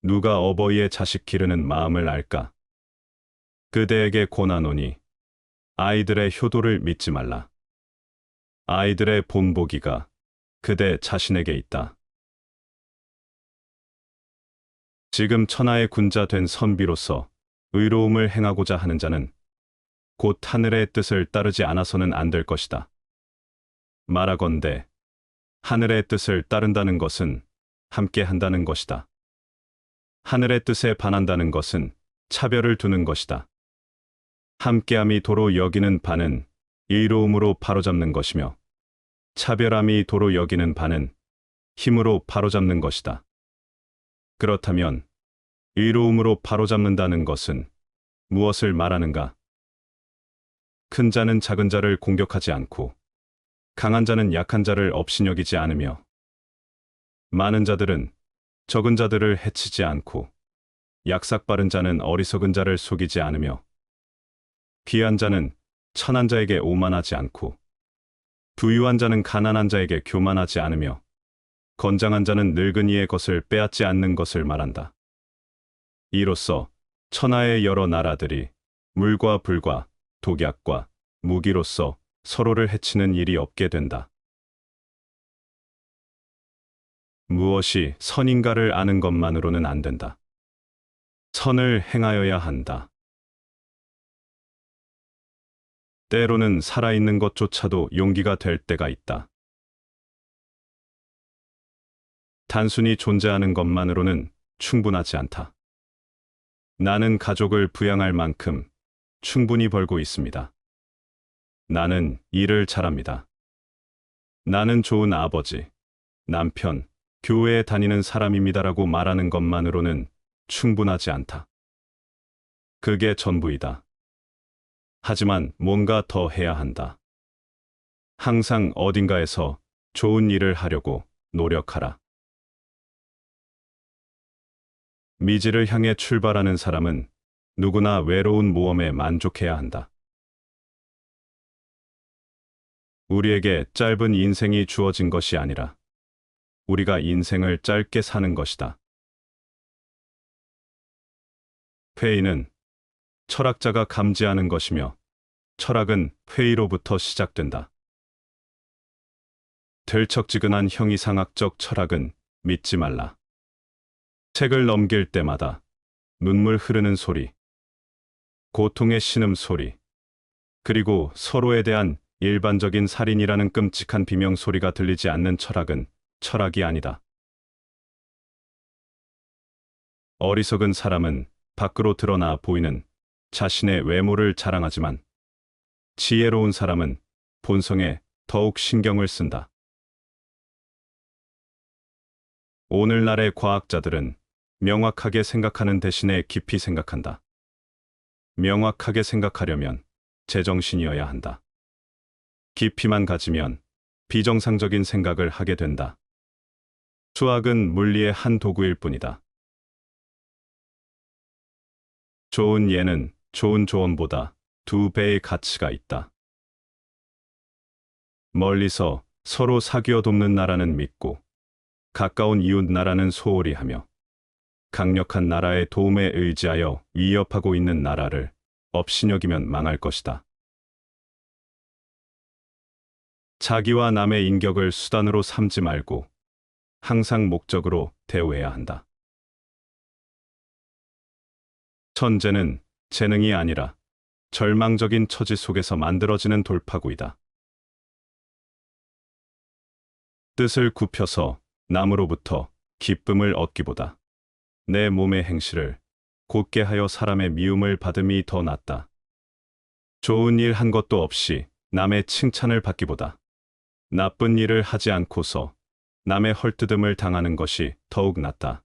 누가 어버이의 자식 기르는 마음을 알까? 그대에게 권하노니 아이들의 효도를 믿지 말라. 아이들의 본보기가 그대 자신에게 있다. 지금 천하의 군자 된 선비로서 의로움을 행하고자 하는 자는 곧 하늘의 뜻을 따르지 않아서는 안 될 것이다. 말하건대 하늘의 뜻을 따른다는 것은 함께 한다는 것이다. 하늘의 뜻에 반한다는 것은 차별을 두는 것이다. 함께함이 도로 여기는 바는 의로움으로 바로잡는 것이며 차별함이 도로 여기는 바는 힘으로 바로잡는 것이다. 그렇다면 의로움으로 바로잡는다는 것은 무엇을 말하는가? 큰 자는 작은 자를 공격하지 않고 강한 자는 약한 자를 업신여기지 않으며 많은 자들은 적은 자들을 해치지 않고 약삭빠른 자는 어리석은 자를 속이지 않으며 귀한 자는 천한 자에게 오만하지 않고 부유한 자는 가난한 자에게 교만하지 않으며 건장한 자는 늙은이의 것을 빼앗지 않는 것을 말한다. 이로써 천하의 여러 나라들이 물과 불과 독약과 무기로서 서로를 해치는 일이 없게 된다. 무엇이 선인가를 아는 것만으로는 안 된다. 선을 행하여야 한다. 때로는 살아있는 것조차도 용기가 될 때가 있다. 단순히 존재하는 것만으로는 충분하지 않다. 나는 가족을 부양할 만큼 충분히 벌고 있습니다. 나는 일을 잘합니다. 나는 좋은 아버지, 남편, 교회에 다니는 사람입니다라고 말하는 것만으로는 충분하지 않다. 그게 전부이다. 하지만 뭔가 더 해야 한다. 항상 어딘가에서 좋은 일을 하려고 노력하라. 미지를 향해 출발하는 사람은 누구나 외로운 모험에 만족해야 한다. 우리에게 짧은 인생이 주어진 것이 아니라 우리가 인생을 짧게 사는 것이다. 회의는 철학자가 감지하는 것이며 철학은 회의로부터 시작된다. 들척지근한 형이상학적 철학은 믿지 말라. 책을 넘길 때마다 눈물 흐르는 소리, 고통의 신음소리, 그리고 서로에 대한 일반적인 살인이라는 끔찍한 비명소리가 들리지 않는 철학은 철학이 아니다. 어리석은 사람은 밖으로 드러나 보이는 자신의 외모를 자랑하지만 지혜로운 사람은 본성에 더욱 신경을 쓴다. 오늘날의 과학자들은 명확하게 생각하는 대신에 깊이 생각한다. 명확하게 생각하려면 제정신이어야 한다. 깊이만 가지면 비정상적인 생각을 하게 된다. 수학은 물리의 한 도구일 뿐이다. 좋은 예는 좋은 조언보다 2배의 가치가 있다. 멀리서 서로 사귀어 돕는 나라는 믿고 가까운 이웃 나라는 소홀히 하며 강력한 나라의 도움에 의지하여 위협하고 있는 나라를 업신여기면 망할 것이다. 자기와 남의 인격을 수단으로 삼지 말고 항상 목적으로 대우해야 한다. 천재는 재능이 아니라 절망적인 처지 속에서 만들어지는 돌파구이다. 뜻을 굽혀서 남으로부터 기쁨을 얻기보다 내 몸의 행실을 곧게 하여 사람의 미움을 받음이 더 낫다. 좋은 일 한 것도 없이 남의 칭찬을 받기보다 나쁜 일을 하지 않고서 남의 헐뜯음을 당하는 것이 더욱 낫다.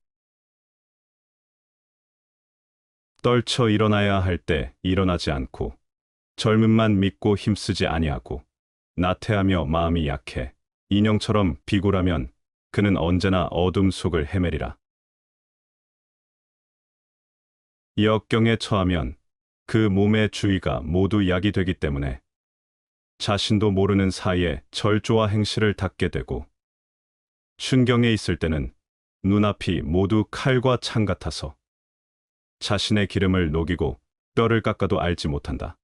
떨쳐 일어나야 할 때 일어나지 않고 젊음만 믿고 힘쓰지 아니하고 나태하며 마음이 약해 인형처럼 비굴하면 그는 언제나 어둠 속을 헤매리라. 역경에 처하면 그 몸의 주위가 모두 약이 되기 때문에 자신도 모르는 사이에 절조와 행실을 닦게 되고 순경에 있을 때는 눈앞이 모두 칼과 창 같아서 자신의 기름을 녹이고 뼈를 깎아도 알지 못한다.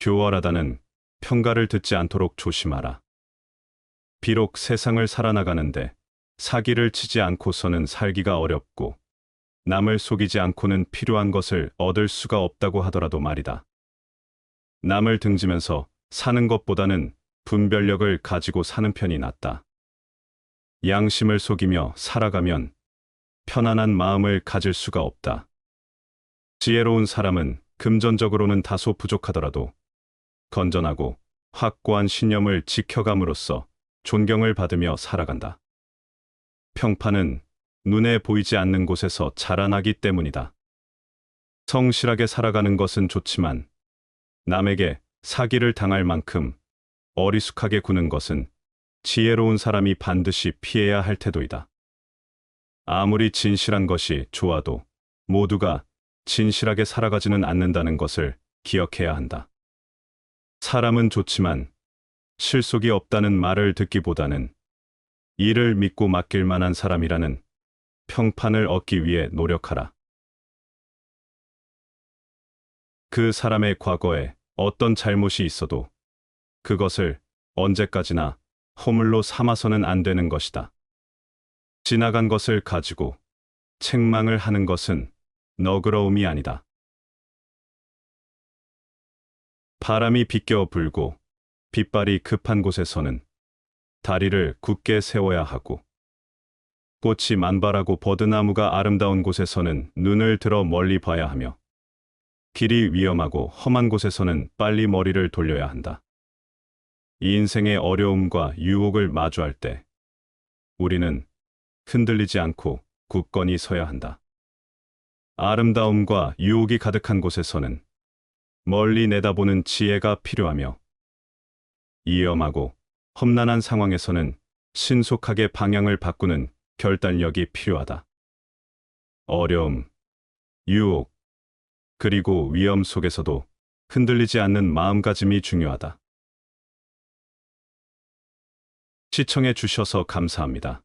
교활하다는 평가를 듣지 않도록 조심하라. 비록 세상을 살아나가는데 사기를 치지 않고서는 살기가 어렵고 남을 속이지 않고는 필요한 것을 얻을 수가 없다고 하더라도 말이다. 남을 등지면서 사는 것보다는 분별력을 가지고 사는 편이 낫다. 양심을 속이며 살아가면 편안한 마음을 가질 수가 없다. 지혜로운 사람은 금전적으로는 다소 부족하더라도 건전하고 확고한 신념을 지켜감으로써 존경을 받으며 살아간다. 평판은 눈에 보이지 않는 곳에서 자라나기 때문이다. 성실하게 살아가는 것은 좋지만 남에게 사기를 당할 만큼 어리숙하게 구는 것은 지혜로운 사람이 반드시 피해야 할 태도이다. 아무리 진실한 것이 좋아도 모두가 진실하게 살아가지는 않는다는 것을 기억해야 한다. 사람은 좋지만 실속이 없다는 말을 듣기보다는 이를 믿고 맡길 만한 사람이라는 평판을 얻기 위해 노력하라. 그 사람의 과거에 어떤 잘못이 있어도 그것을 언제까지나 허물로 삼아서는 안 되는 것이다. 지나간 것을 가지고 책망을 하는 것은 너그러움이 아니다. 바람이 비껴 불고 빗발이 급한 곳에서는 다리를 굳게 세워야 하고 꽃이 만발하고 버드나무가 아름다운 곳에서는 눈을 들어 멀리 봐야 하며 길이 위험하고 험한 곳에서는 빨리 머리를 돌려야 한다. 이 인생의 어려움과 유혹을 마주할 때 우리는 흔들리지 않고 굳건히 서야 한다. 아름다움과 유혹이 가득한 곳에서는 멀리 내다보는 지혜가 필요하며 위험하고 험난한 상황에서는 신속하게 방향을 바꾸는 결단력이 필요하다. 어려움, 유혹, 그리고 위험 속에서도 흔들리지 않는 마음가짐이 중요하다. 시청해 주셔서 감사합니다.